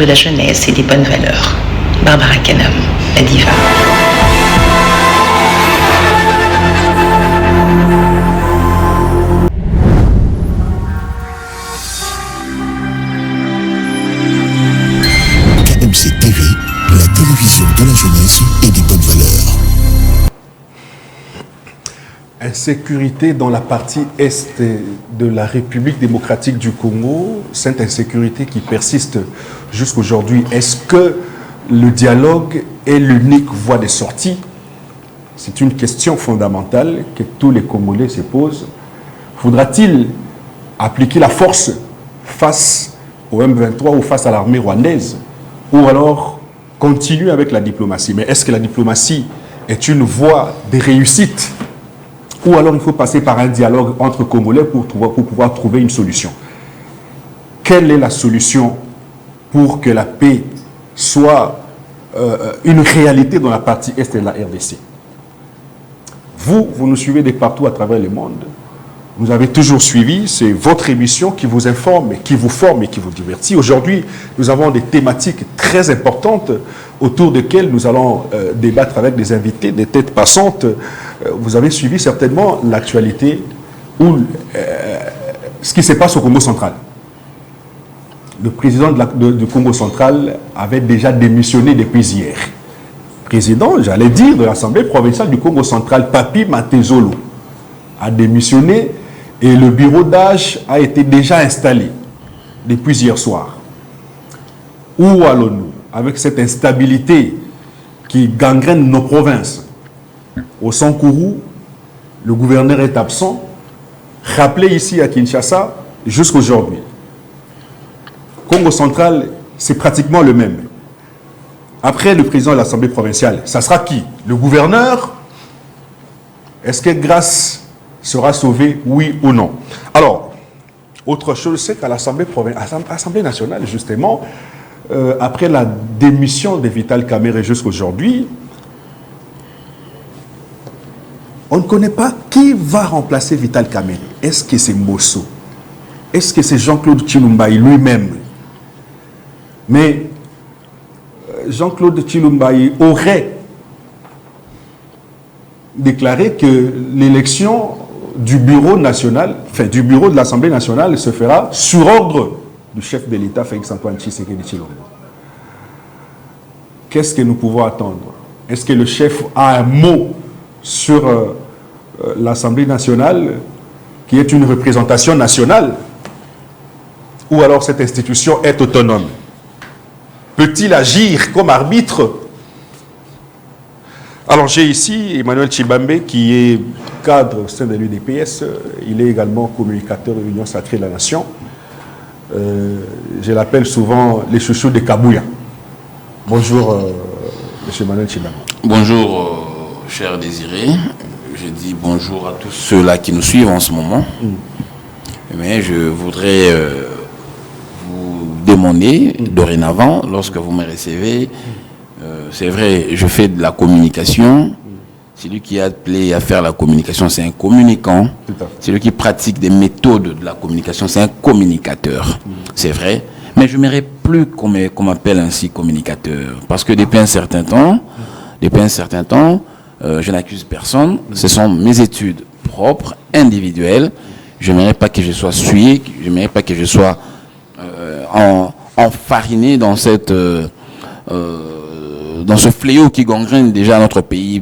de la jeunesse et des bonnes valeurs. Barbara Canham, la diva. KMC TV, la télévision de la jeunesse et des bonnes valeurs. Insécurité dans la partie est de la République démocratique du Congo, cette insécurité qui persiste jusqu'aujourd'hui. Est-ce que le dialogue est l'unique voie de sortie? C'est une question fondamentale que tous les Congolais se posent. Faudra-t-il appliquer la force face au M23 ou face à l'armée rwandaise, ou alors continuer avec la diplomatie? Mais est-ce que la diplomatie est une voie de réussite? Ou alors il faut passer par un dialogue entre Congolais pour pouvoir trouver une solution? Quelle est la solution pour que la paix soit une réalité dans la partie est de la RDC? Vous nous suivez de partout à travers le monde. Vous avez toujours suivi, c'est votre émission qui vous informe, qui vous forme et qui vous divertit. Aujourd'hui, nous avons des thématiques très importantes autour desquelles nous allons débattre avec des invités, des têtes passantes. Vous avez suivi certainement l'actualité ou ce qui se passe au Congo central. Le président du Congo central avait déjà démissionné depuis hier. Président, j'allais dire, de l'Assemblée provinciale du Congo central, Papi Matezolo, a démissionné et le bureau d'âge a été déjà installé depuis hier soir. Où allons-nous avec cette instabilité qui gangrène nos provinces? Au Sankourou, le gouverneur est absent. Rappelé ici à Kinshasa, jusqu'aujourd'hui. Congo central, c'est pratiquement le même. Après le président de l'Assemblée provinciale, ça sera qui? Le gouverneur? Est-ce que Grâce sera sauvé, oui ou non? Alors, autre chose, c'est qu'à l'Assemblée nationale, justement, après la démission de Vital Kamerhe jusqu'aujourd'hui, on ne connaît pas qui va remplacer Vital Kamerhe. Est-ce que c'est Mbosso? Est-ce que c'est Jean-Claude Tshilumbayi lui-même? Mais Jean-Claude Tshilumbayi aurait déclaré que l'élection du bureau national, enfin du bureau de l'Assemblée nationale se fera sur ordre du chef de l'État, Félix-Antoine Tshisekedi Tshilombo. Qu'est-ce que nous pouvons attendre? Est-ce que le chef a un mot sur l'Assemblée nationale, qui est une représentation nationale, ou alors cette institution est autonome? Peut-il agir comme arbitre? Alors j'ai ici Emmanuel Chibambe qui est cadre au sein de l'UDPS, il est également communicateur de l'Union Sacrée de la Nation. Je l'appelle souvent les chouchous de Kabouya. Bonjour M. Emmanuel Chibambe. Bonjour cher Désiré, je dis bonjour à tous ceux-là qui nous suivent en ce moment. Mais je voudrais vous demander dorénavant, lorsque vous me recevez, c'est vrai, je fais de la communication. Celui qui est appelé à faire la communication, c'est un communicant. Celui qui pratique des méthodes de la communication, c'est un communicateur. C'est vrai. Mais je n'aimerais plus qu'on m'appelle ainsi communicateur. Parce que depuis un certain temps, je n'accuse personne. Ce sont mes études propres, individuelles. Je n'aimerais pas que je sois suivi, je n'aimerais pas que je sois enfariné dans cette... dans ce fléau qui gangrène déjà notre pays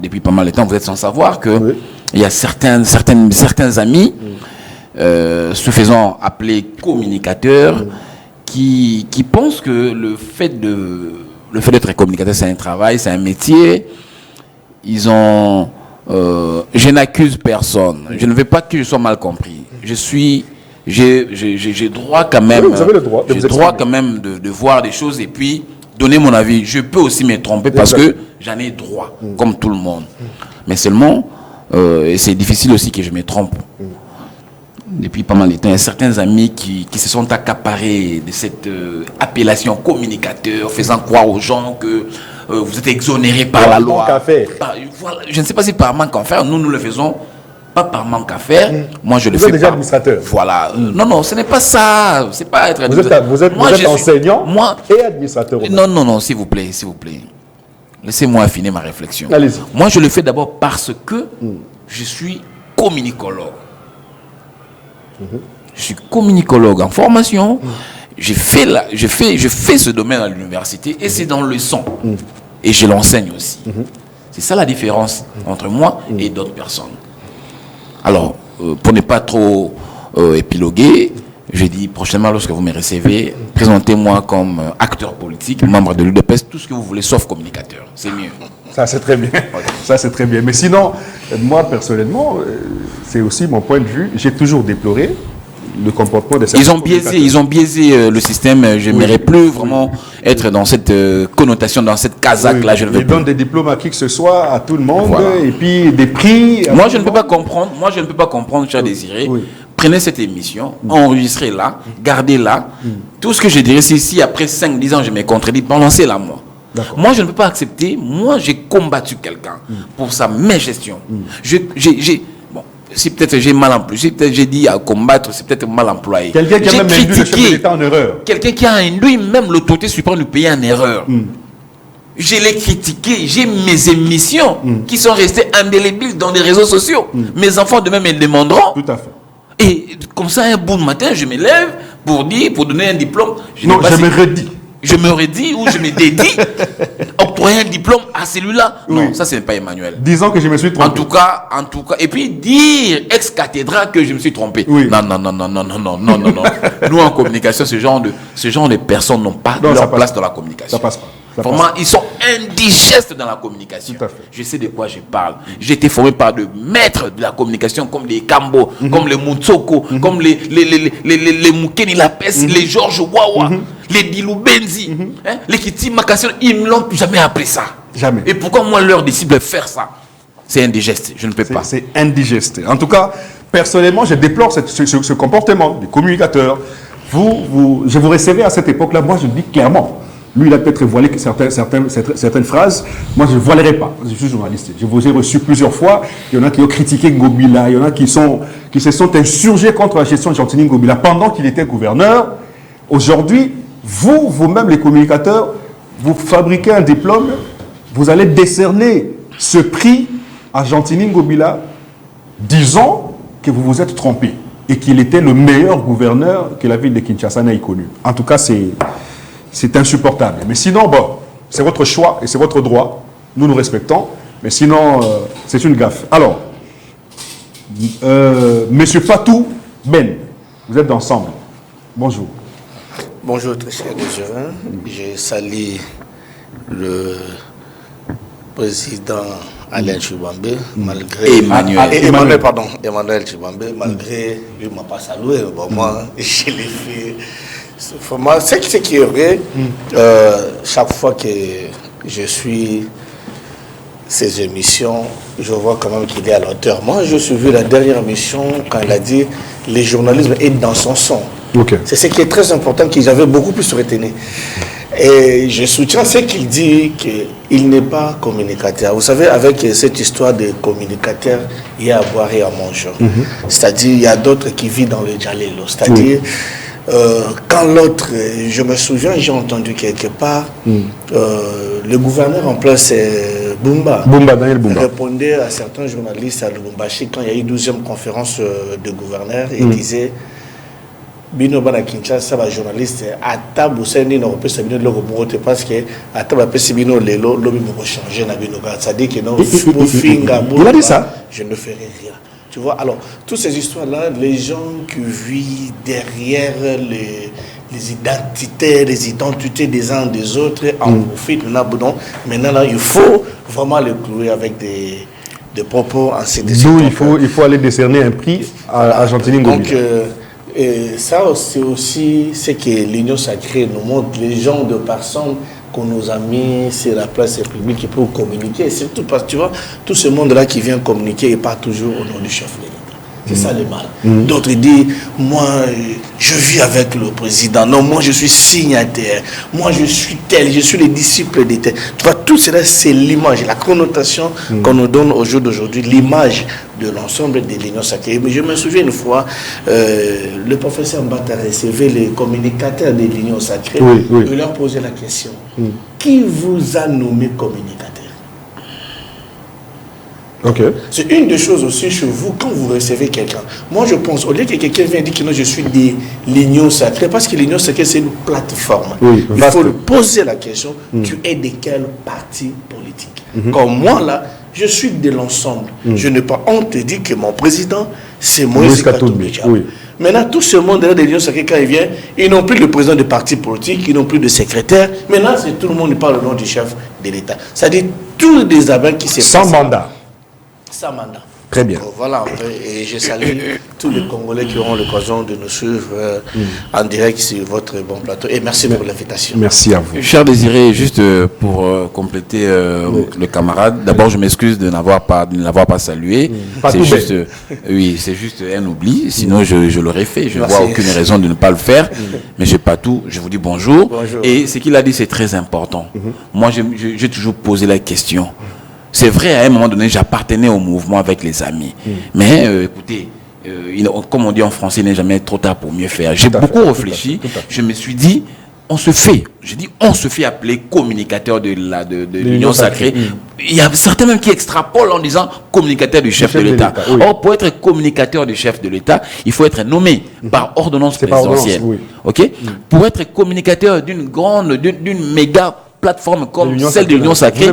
depuis pas mal de temps. Vous êtes sans savoir que il y a certains amis se faisant appeler communicateurs qui pensent que le fait d'être communicateur, c'est un travail, c'est un métier. Ils ont je n'accuse personne. Je ne veux pas que je sois mal compris. J'ai droit quand même, vous avez le droit quand même de voir des choses et puis donner mon avis. Je peux aussi me tromper parce que j'en ai droit, comme tout le monde. Mais seulement, et c'est difficile aussi que je me trompe. Depuis pas mal de temps, il y a certains amis qui se sont accaparés de cette appellation communicateur, faisant croire aux gens que vous êtes exonérés par la loi. Voilà, je ne sais pas si par manque à faire, nous le faisons pas par manque à faire. Moi, je le Vous fais êtes déjà pas. administrateur. Voilà. Non, ce n'est pas ça. C'est pas être Vous êtes enseignant et administrateur. Non, s'il vous plaît. Laissez-moi affiner ma réflexion. Allez-y. Moi, je le fais d'abord parce que je suis communicologue. Je suis communicologue en formation. Je fais ce domaine à l'université et c'est dans le son. Et je l'enseigne aussi. C'est ça la différence entre moi et d'autres personnes. Alors, pour ne pas trop épiloguer, je dis prochainement, lorsque vous me recevez, présentez-moi comme acteur politique, membre de l'UDPS, tout ce que vous voulez, sauf communicateur. C'est mieux. Ça, c'est très bien. Ça, c'est très bien. Mais sinon, moi, personnellement, c'est aussi mon point de vue. J'ai toujours déploré le comportement de certains Ils ont biaisé le système. Je n'aimerais plus vraiment être dans cette connotation, dans cette casaque-là. Je ne veux Ils plus. donnent des diplômes à qui que ce soit, à tout le monde, Voilà. et puis des prix. Moi, je ne peux pas comprendre, cher Désiré. Oui. Prenez cette émission, enregistrez-la, gardez-la. Tout ce que je dirais, c'est si après 5-10 ans, je me contredis, balancez-la moi. D'accord. Moi, je ne peux pas accepter. Moi, j'ai combattu quelqu'un pour sa mégestion. Bon, si peut-être j'ai mal employé, si peut-être j'ai dit à combattre, c'est peut-être mal employé. Quelqu'un qui a J'ai même induit le chef de critiqué l'État en erreur. quelqu'un qui a induit même l'autorité suprême du pays en erreur. Je l'ai critiqué, j'ai mes émissions qui sont restées indélébiles dans les réseaux sociaux. Mes enfants demain me demanderont. Tout à fait. Et comme ça, un bon matin, je me lève pour donner un diplôme. Non, je me redis. Je me redis ou je me dédie, octroyer un diplôme à celui-là. Oui. Non, ça, ce n'est pas Emmanuel. Disons que je me suis trompé. En tout cas, et puis dire ex cathedra que je me suis trompé. Oui. Non. Nous, en communication, ce genre de personnes n'ont pas Non, ça leur passe place pas. dans la communication. Ça passe pas. Ça Vraiment, passe pas. ils sont indigestes dans la communication. Tout à fait. Je sais de quoi je parle. J'ai été formé par de maîtres de la communication comme les Kambo, comme les Mutsoko, comme les Mukeni Lapes, les Georges Wawa, les Dilou Benzi, les Kiti Makassar. Ils ne l'ont jamais appris ça. Jamais. Et pourquoi moi, leur disciple, faire ça? C'est indigeste. Je ne peux pas. C'est indigeste. En tout cas, personnellement, je déplore ce comportement des communicateurs. Je vous recevais à cette époque-là, moi je le dis clairement. Lui, il a peut-être voilé certaines phrases. Moi, je ne voilerai pas. Je suis journaliste. Je vous ai reçu plusieurs fois. Il y en a qui ont critiqué Ngobila. Il y en a qui se sont insurgés contre la gestion de Jean-Tini Ngobila pendant qu'il était gouverneur. Aujourd'hui, vous-même, les communicateurs, vous fabriquez un diplôme. Vous allez décerner ce prix à Jean-Tini Ngobila, disons que vous vous êtes trompé et qu'il était le meilleur gouverneur que la ville de Kinshasa n'ait connu. En tout cas, c'est insupportable. Mais sinon, bon, c'est votre choix et c'est votre droit. Nous nous respectons. Mais sinon, c'est une gaffe. Alors, Monsieur Fatou Ben, vous êtes ensemble. Bonjour. Bonjour, très cher Désiré. Je salue le président Alain Chibambe, malgré... Emmanuel Chibambe, malgré lui ne m'a pas salué. Bon, moi, je l'ai fait... Ce qui est vrai, chaque fois que je suis ces émissions, je vois quand même qu'il est à la hauteur. Moi, je suis vu la dernière émission quand il a dit « Le journalisme est dans son son ». Okay. C'est ce qui est très important, que j'avais beaucoup plus retenu. Et je soutiens ce qu'il dit, qu'il n'est pas communicateur. Vous savez, avec cette histoire de communicateur, il y a à boire et à manger. C'est-à-dire, il y a d'autres qui vivent dans le Djalelo. C'est-à-dire, quand l'autre, je me souviens, j'ai entendu quelque part, le gouverneur en place, Daniel Bumba, répondait à certains journalistes à Lubumbashi quand il y a eu 12e conférence de gouverneurs et disait Bino Bana Kinshasa, va journaliste, à table au sein d'une européenne, c'est le robot parce que à table après c'est Bino Lelo, l'homme va changer na Bino. Ça dit que non, il a dit ça. Je ne ferai rien. Tu vois, alors, toutes ces histoires-là, les gens qui vivent derrière les identités des uns des autres en profitent. Maintenant, là, il faut vraiment les clouer avec des propos en D'où il faut aller décerner un prix à Jean-Tini Ngobila. Donc, et ça, c'est aussi ce que l'Union sacrée nous montre, les gens de personnes qu'on nous a mis sur la place publique pour communiquer. Surtout parce que tu vois, tout ce monde-là qui vient communiquer et pas toujours au nom du chef de l'État. C'est ça le mal. D'autres disent, moi, je vis avec le président. Non, moi, je suis signataire. Moi, je suis tel. Je suis le disciple de tel. Tu vois, tout cela, c'est l'image, la connotation qu'on nous donne au jour d'aujourd'hui, l'image de l'ensemble de l'Union sacrée. Mais je me souviens une fois, le professeur Mbata recevait les communicateurs de l'Union sacrée. Il leur posait la question. Qui vous a nommé communicateur? C'est une des choses aussi chez vous, quand vous recevez quelqu'un. Moi, je pense, au lieu que quelqu'un vienne dire que non, je suis de l'Union sacrée, parce que l'Union sacrée, c'est une plateforme. Il faut lui poser la question, tu es de quel parti politique? Comme moi, là, je suis de l'ensemble. Je n'ai pas honte de dire que mon président, c'est Moïse Katumbi. Maintenant, tout ce monde-là de l'Union sacrée, quand il vient, ils n'ont plus de président de parti politique, ils n'ont plus de secrétaire. Maintenant, c'est tout le monde qui parle au nom du chef de l'État. C'est-à-dire, tous les désavants qui se passent. Sans mandat. Sans mandat. Très bien. Donc, voilà, et je salue tous les Congolais qui auront l'occasion de nous suivre en direct sur votre bon plateau. Et merci pour l'invitation. Merci à vous. Cher Désiré, juste pour compléter le camarade, d'abord je m'excuse de ne l'avoir pas salué. C'est juste, c'est juste un oubli, sinon je l'aurais fait. Je ne vois aucune raison de ne pas le faire, mais j'ai pas tout. Je vous dis bonjour. Et ce qu'il a dit, c'est très important. Moi, j'ai toujours posé la question. C'est vrai, à un moment donné, j'appartenais au mouvement avec les amis. Mais écoutez, comme on dit en français, il n'est jamais trop tard pour mieux faire. J'ai beaucoup réfléchi. Je me suis dit, on se fait appeler communicateur de l'Union sacrée. Il y a certains même qui extrapolent en disant communicateur du chef de l'État. Or, pour être communicateur du chef de l'État, il faut être nommé par ordonnance présidentielle. Pour être communicateur d'une méga plateforme comme celle de l'Union sacrée,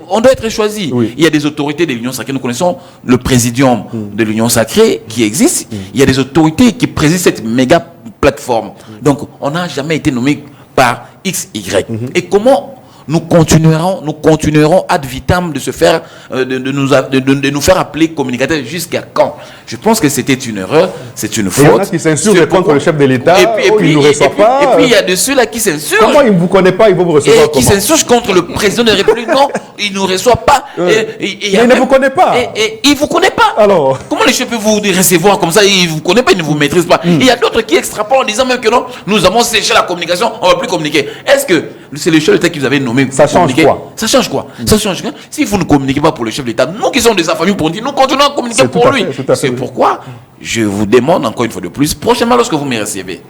on doit être choisi. Il y a des autorités de l'Union sacrée. Nous connaissons le présidium de l'Union sacrée qui existe. Il y a des autorités qui président cette méga plateforme. Donc, on n'a jamais été nommé par X, Y. Et comment nous continuerons ad vitam de se faire, de nous faire appeler communicateurs jusqu'à quand? Je pense que c'était une erreur, c'est une faute. Il y en a qui s'insurgent contre le chef de l'État, et puis il ne reçoit pas. Et puis il y a de ceux-là qui s'insurgent. Comment il ne vous connaît pas, il va vous recevoir et qui s'insurgent contre le président de la République. Non, il ne nous reçoit pas. Mais il ne vous connaît pas. Et il ne vous connaît pas. Alors, comment les chefs peuvent vous recevoir comme ça? Il ne vous connaît pas, il ne vous maîtrise pas. Il y a d'autres qui extrapolent en disant même que non, nous avons séché la communication, on ne va plus communiquer. Est-ce que c'est le chef de l'État qui vous avez nommé? Ça change quoi? Ça change quoi? Ça change quoi? Si vous ne communiquez pas pour le chef de l'État, nous qui sommes de sa famille pour dire, nous continuons à communiquer pour lui. C'est pourquoi je vous demande encore une fois de plus, prochainement lorsque vous me recevez,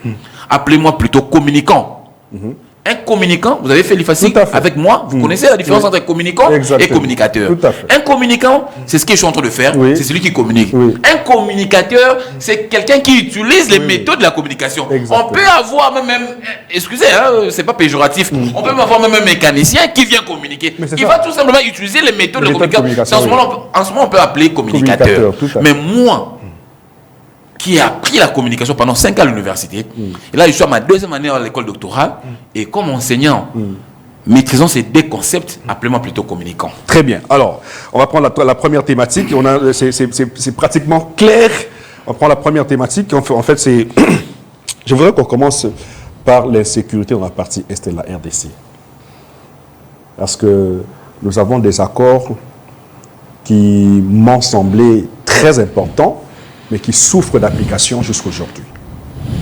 appelez-moi plutôt communicant. Un communicant, vous avez fait l'IFACI avec moi, vous connaissez la différence entre communicant et communicateur. Un communicant, c'est ce que je suis en train de faire, c'est celui qui communique. Un communicateur, c'est quelqu'un qui utilise les méthodes de la communication. On peut avoir même excusez, c'est pas péjoratif, on peut même avoir même un mécanicien qui vient communiquer. Il va tout simplement utiliser les méthodes de communication. En ce moment, on peut appeler communicateur. Mais moi, qui a appris la communication pendant 5 ans à l'université. Et là, je suis à ma 2e année à l'école doctorale. Et comme enseignant, maîtrisant ces 2 concepts, appelez-moi plutôt communicant. Très bien. Alors, on va prendre la première thématique. C'est pratiquement clair. On prend la première thématique. En fait, c'est... Je voudrais qu'on commence par l'insécurité dans la partie est de la RDC. Parce que nous avons des accords qui m'ont semblé très importants, mais qui souffrent d'application jusqu'à aujourd'hui.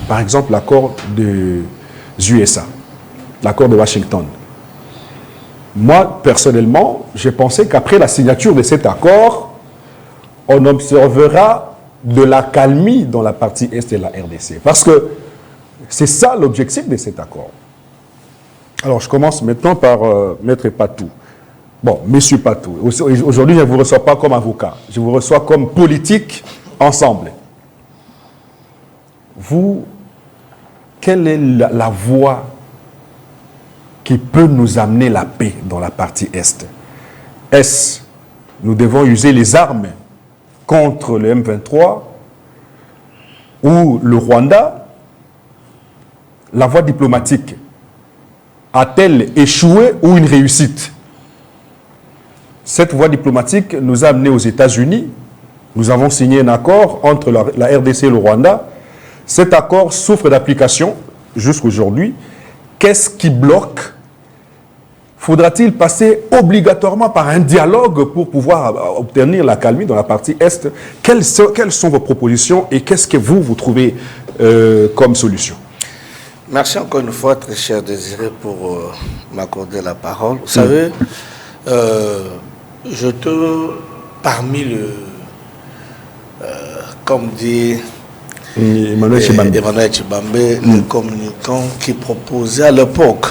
Par exemple, l'accord des USA, l'accord de Washington. Moi, personnellement, j'ai pensé qu'après la signature de cet accord, on observera de l'accalmie dans la partie est de la RDC. Parce que c'est ça l'objectif de cet accord. Alors, je commence maintenant par Maître Patou. Bon, Monsieur Patou, aujourd'hui, je ne vous reçois pas comme avocat, je vous reçois comme politique ensemble. Vous, quelle est la voie qui peut nous amener la paix dans la partie Est? Est-ce nous devons user les armes contre le M23 ou le Rwanda? La voie diplomatique a-t-elle échoué ou une réussite? Cette voie diplomatique nous a amenés aux États-Unis. Nous avons signé un accord entre la RDC et le Rwanda. Cet accord souffre d'application jusqu'à aujourd'hui. Qu'est-ce qui bloque? faudra-t-il passer obligatoirement par un dialogue pour pouvoir obtenir la calmie dans la partie Est? Quelles sont vos propositions et qu'est-ce que vous trouvez comme solution? Merci encore une fois, très cher Désiré, pour m'accorder la parole. Vous savez, parmi comme dit Emmanuel Tshibambe, le communicant qui proposait à l'époque,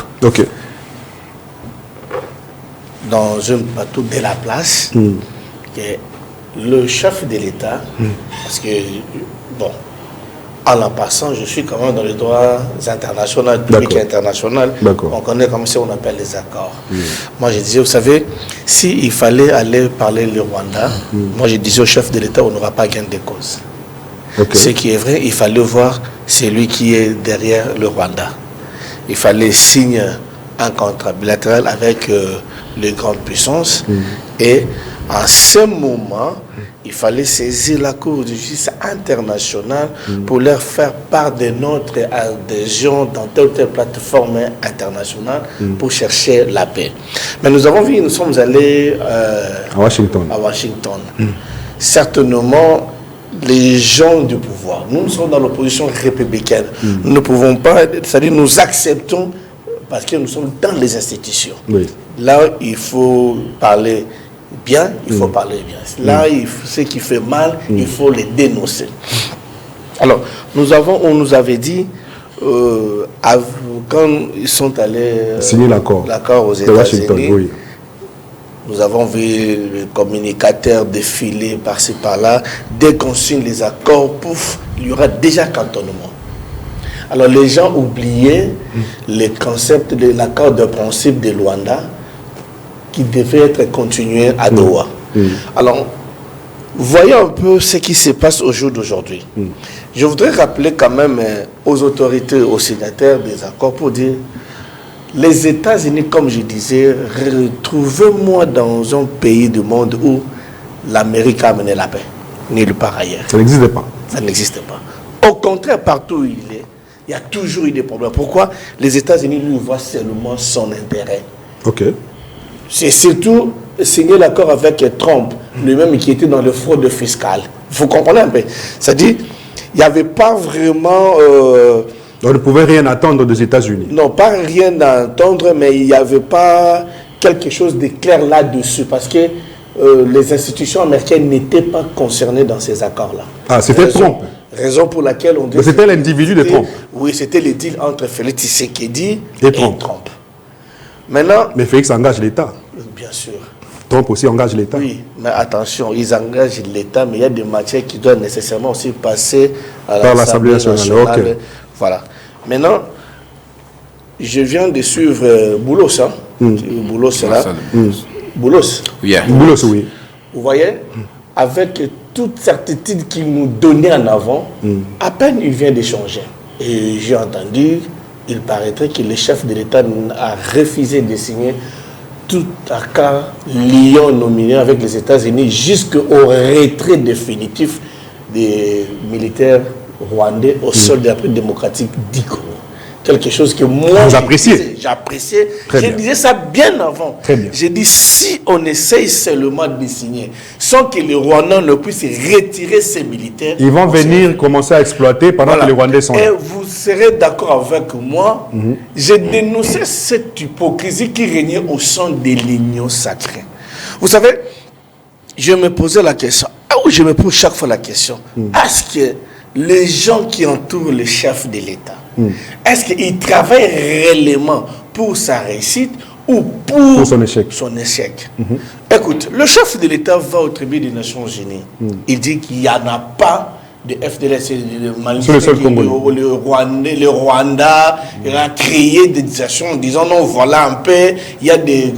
dans un plateau de la place, que le chef de l'État, parce que, bon, en la passant, je suis quand même dans les droits internationaux, publics et internationaux. On connaît comme ça, on appelle les accords. Moi, je disais, vous savez, s'il fallait aller parler le Rwanda, moi, je disais au chef de l'État, on n'aura pas gain de cause. Ce qui est vrai, il fallait voir celui qui est derrière le Rwanda. Il fallait signer un contrat bilatéral avec les grandes puissances et en ce moment, il fallait saisir la Cour de justice internationale pour leur faire part de notre adhésion dans telle ou telle plateforme internationale pour chercher la paix. Mais nous avons vu, nous sommes allés à Washington. Certainement, les gens du pouvoir, nous sommes dans l'opposition républicaine. Nous ne pouvons pas, c'est-à-dire nous acceptons parce que nous sommes dans les institutions. Là, il faut parler bien, il faut parler bien. Là, ce qui fait mal, il faut les dénoncer. Alors, on nous avait dit, quand ils sont allés signer l'accord aux États-Unis, nous avons vu le communicateur défiler par-ci par-là. Dès qu'on signe les accords, pouf, il y aura déjà cantonnement. Alors, les gens oubliaient le concept de l'accord de principe de Luanda, qui devait être continué à Doha. Alors, voyons un peu ce qui se passe au jour d'aujourd'hui. Je voudrais rappeler quand même aux autorités, aux signataires des accords pour dire, les États-Unis, comme je disais, retrouvez-moi dans un pays du monde où l'Amérique a amené la paix, nulle part ailleurs. Ça n'existe pas. Ça n'existe pas. Au contraire, partout où il est, il y a toujours eu des problèmes. Pourquoi? Les États-Unis lui voient seulement son intérêt. C'est surtout signer l'accord avec Trump, lui-même qui était dans le fraude fiscale. Vous comprenez un peu? C'est-à-dire, il n'y avait pas vraiment... On ne pouvait rien attendre des États-Unis. Non, pas rien attendre, mais il n'y avait pas quelque chose de clair là-dessus, parce que les institutions américaines n'étaient pas concernées dans ces accords-là. Ah, c'était Trump. Raison pour laquelle on dit... C'était l'individu de Trump. Oui, c'était le deal entre Félix Tshisekedi et Trump. Maintenant... Mais Félix engage l'État. Bien sûr. Trump aussi engage l'État. Oui, mais attention, ils engagent l'État, mais il y a des matières qui doivent nécessairement aussi passer par l'Assemblée nationale. Voilà. Maintenant, je viens de suivre Boulos. Boulos, c'est là. Boulos. Boulos, oui. Vous voyez, avec toute certitude qu'il nous donnait en avant, à peine il vient d'échanger. Et j'ai entendu, il paraîtrait que le chef de l'État a refusé de signer tout accord liant nominé avec les États-Unis jusqu'au retrait définitif des militaires rwandais au sol de la République démocratique du Congo. Quelque chose que moi j'appréciais. Je disais ça bien avant. J'ai dit, si on essaye seulement de signer sans que les Rwandais ne puissent retirer ses militaires, ils vont venir commencer à exploiter pendant que les Rwandais sont là. Et vous serez d'accord avec moi, j'ai dénoncé cette hypocrisie qui régnait au sein de l'union sacrée. Vous savez, je me posais la question, je me pose chaque fois la question, est-ce que les gens qui entourent le chef de l'État, est-ce qu'ils travaillent réellement pour sa réussite ou pour son échec, Écoute, le chef de l'État va au tribunal des Nations Unies. Il dit qu'il n'y en a pas de FDLR, c'est le Rwanda, il a créé des actions en disant non, voilà un peu, il y a des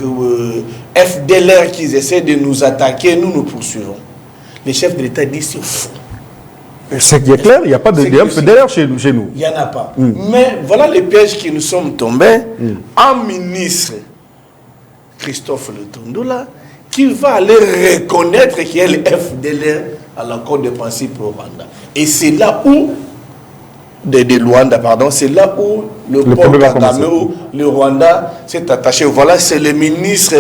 FDLR qui essaient de nous attaquer, nous poursuivons. Le chef de l'État dit c'est faux. C'est clair, il n'y a pas de FDLR chez nous. Il n'y en a pas. Mais voilà les pièges qui nous sommes tombés. Un ministre, Christophe Lutundula, qui va aller reconnaître qu'il y a le FDLR à l'accord de principe au Rwanda. Et c'est là où de Luanda, pardon, c'est là où le Paul Kagame, où le Rwanda s'est attaché. Voilà, c'est le ministre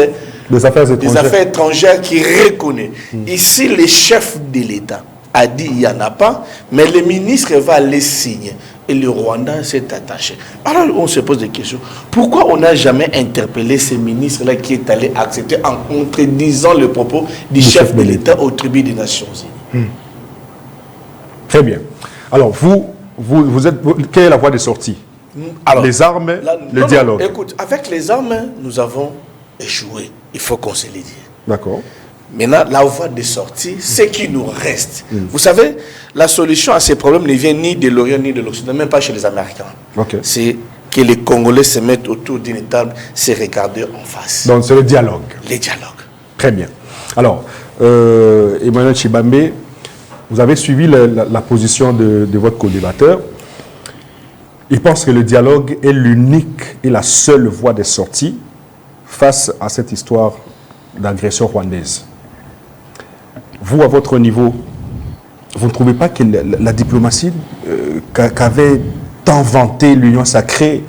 des Affaires étrangères qui reconnaît. Ici, le chef de l'État a dit il n'y en a pas, mais le ministre va les signer. Et le Rwanda s'est attaché. Alors on se pose des questions. Pourquoi on n'a jamais interpellé ce ministre-là qui est allé accepter en contredisant le propos du chef de l'État au tribunal des Nations Unies? Très bien. Alors vous êtes, quelle est la voie de sortie? Alors, les armes, le dialogue. Écoute, avec les armes, nous avons échoué. Il faut qu'on se le dise. D'accord. Maintenant, la voie de sortie, ce qui nous reste. Vous savez, la solution à ces problèmes ne vient ni de l'Orient ni de l'Occident, même pas chez les Américains. Okay. C'est que les Congolais se mettent autour d'une table, se regarder en face. Donc c'est le dialogue. Le dialogue. Très bien. Alors, Emmanuel Tshibambe, vous avez suivi la position de votre co-débatteur. Il pense que le dialogue est l'unique et la seule voie de sortie face à cette histoire d'agression rwandaise. Vous, à votre niveau, vous ne trouvez pas que la diplomatie qu'avait tant vanté l'Union sacrée,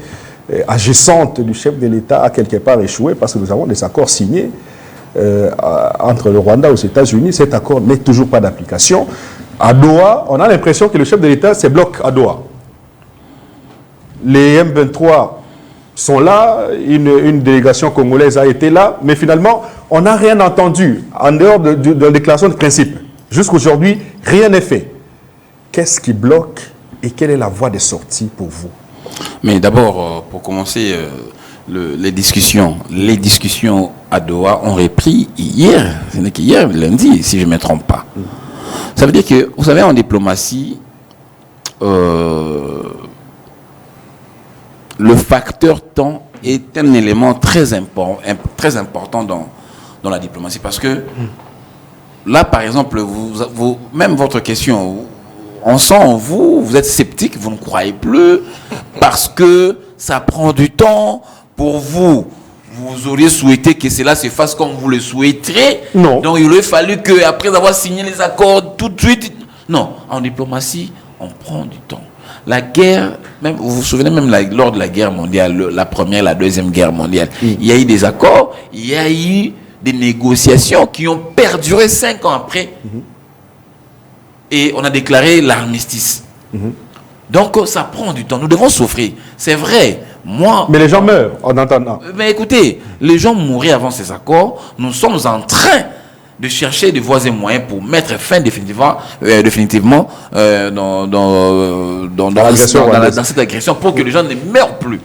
agissante du chef de l'État, a quelque part échoué parce que nous avons des accords signés entre le Rwanda et les États-Unis. Cet accord n'est toujours pas d'application. À Doha, on a l'impression que le chef de l'État se bloque à Doha. Les M23 sont là, une délégation congolaise a été là, mais finalement, on n'a rien entendu en dehors de la déclaration de principe. Jusqu'aujourd'hui, rien n'est fait. Qu'est-ce qui bloque et quelle est la voie de sortie pour vous? Mais d'abord, pour commencer, les discussions à Doha ont repris hier, ce n'est qu'hier, lundi, si je ne me trompe pas. Ça veut dire que, vous savez, en diplomatie, le facteur temps est un élément très important dans la diplomatie. Parce que là, par exemple, même votre question, on sent, vous êtes sceptique, vous ne croyez plus, parce que ça prend du temps pour vous. Vous auriez souhaité que cela se fasse comme vous le souhaiterez. Non. Donc il aurait fallu qu'après avoir signé les accords, tout de suite... Non, en diplomatie, on prend du temps. La guerre, même, vous vous souvenez même lors de la guerre mondiale, la première et la deuxième guerre mondiale, il y a eu des accords, il y a eu des négociations qui ont perduré 5 ans après. Et on a déclaré l'armistice. Donc ça prend du temps. Nous devons souffrir. C'est vrai. Mais les gens meurent en entendant. Mais écoutez, les gens mourraient avant ces accords. Nous sommes en train de chercher des voies et moyens pour mettre fin définitivement dans cette agression pour que les gens ne meurent plus.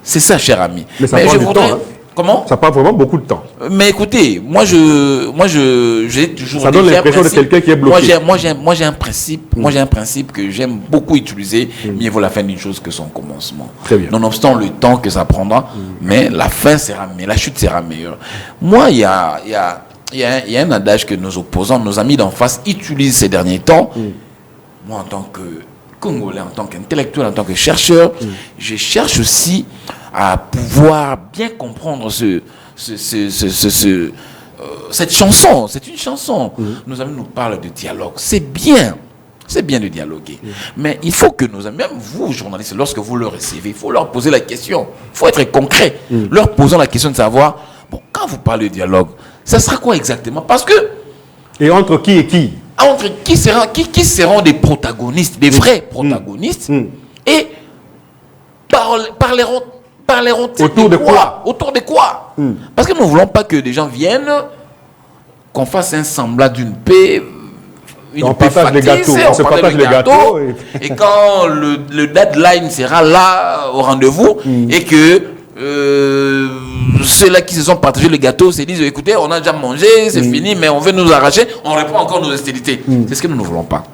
C'est ça, cher ami. Mais ça prend du temps. Comment? Ça prend vraiment beaucoup de temps. Mais écoutez, moi j'ai toujours. Ça donne l'impression de quelqu'un qui est bloqué. Moi j'ai un principe que j'aime beaucoup utiliser. Mieux vaut la fin d'une chose que son commencement. Très bien. Nonobstant le temps que ça prendra, mais la fin sera meilleure, la chute sera meilleure. Moi, il y a un adage que nos opposants, nos amis d'en face utilisent ces derniers temps. Moi, en tant que Congolais, en tant qu'intellectuel, en tant que chercheur, je cherche aussi à pouvoir bien comprendre cette chanson. C'est une chanson. Nos amis nous parlent de dialogue. C'est bien de dialoguer. Mais il faut que nos amis, même vous, journalistes, lorsque vous le recevez, il faut leur poser la question. Il faut être concret. Leur posant la question de savoir, bon, quand vous parlez de dialogue, ça sera quoi exactement? Parce que... Et entre qui et qui? Entre qui seront des protagonistes, des vrais protagonistes, et parleront autour de quoi? Autour de quoi? Parce que nous ne voulons pas que des gens viennent, qu'on fasse un semblant d'une paix, on partage les gâteaux. On se partage les gâteaux. Et quand le deadline sera là au rendez-vous, et que ceux-là qui se sont partagés les gâteaux se disent, écoutez, on a déjà mangé, c'est fini, mais on veut nous arracher, on reprend encore nos hostilités. C'est ce que nous ne voulons pas.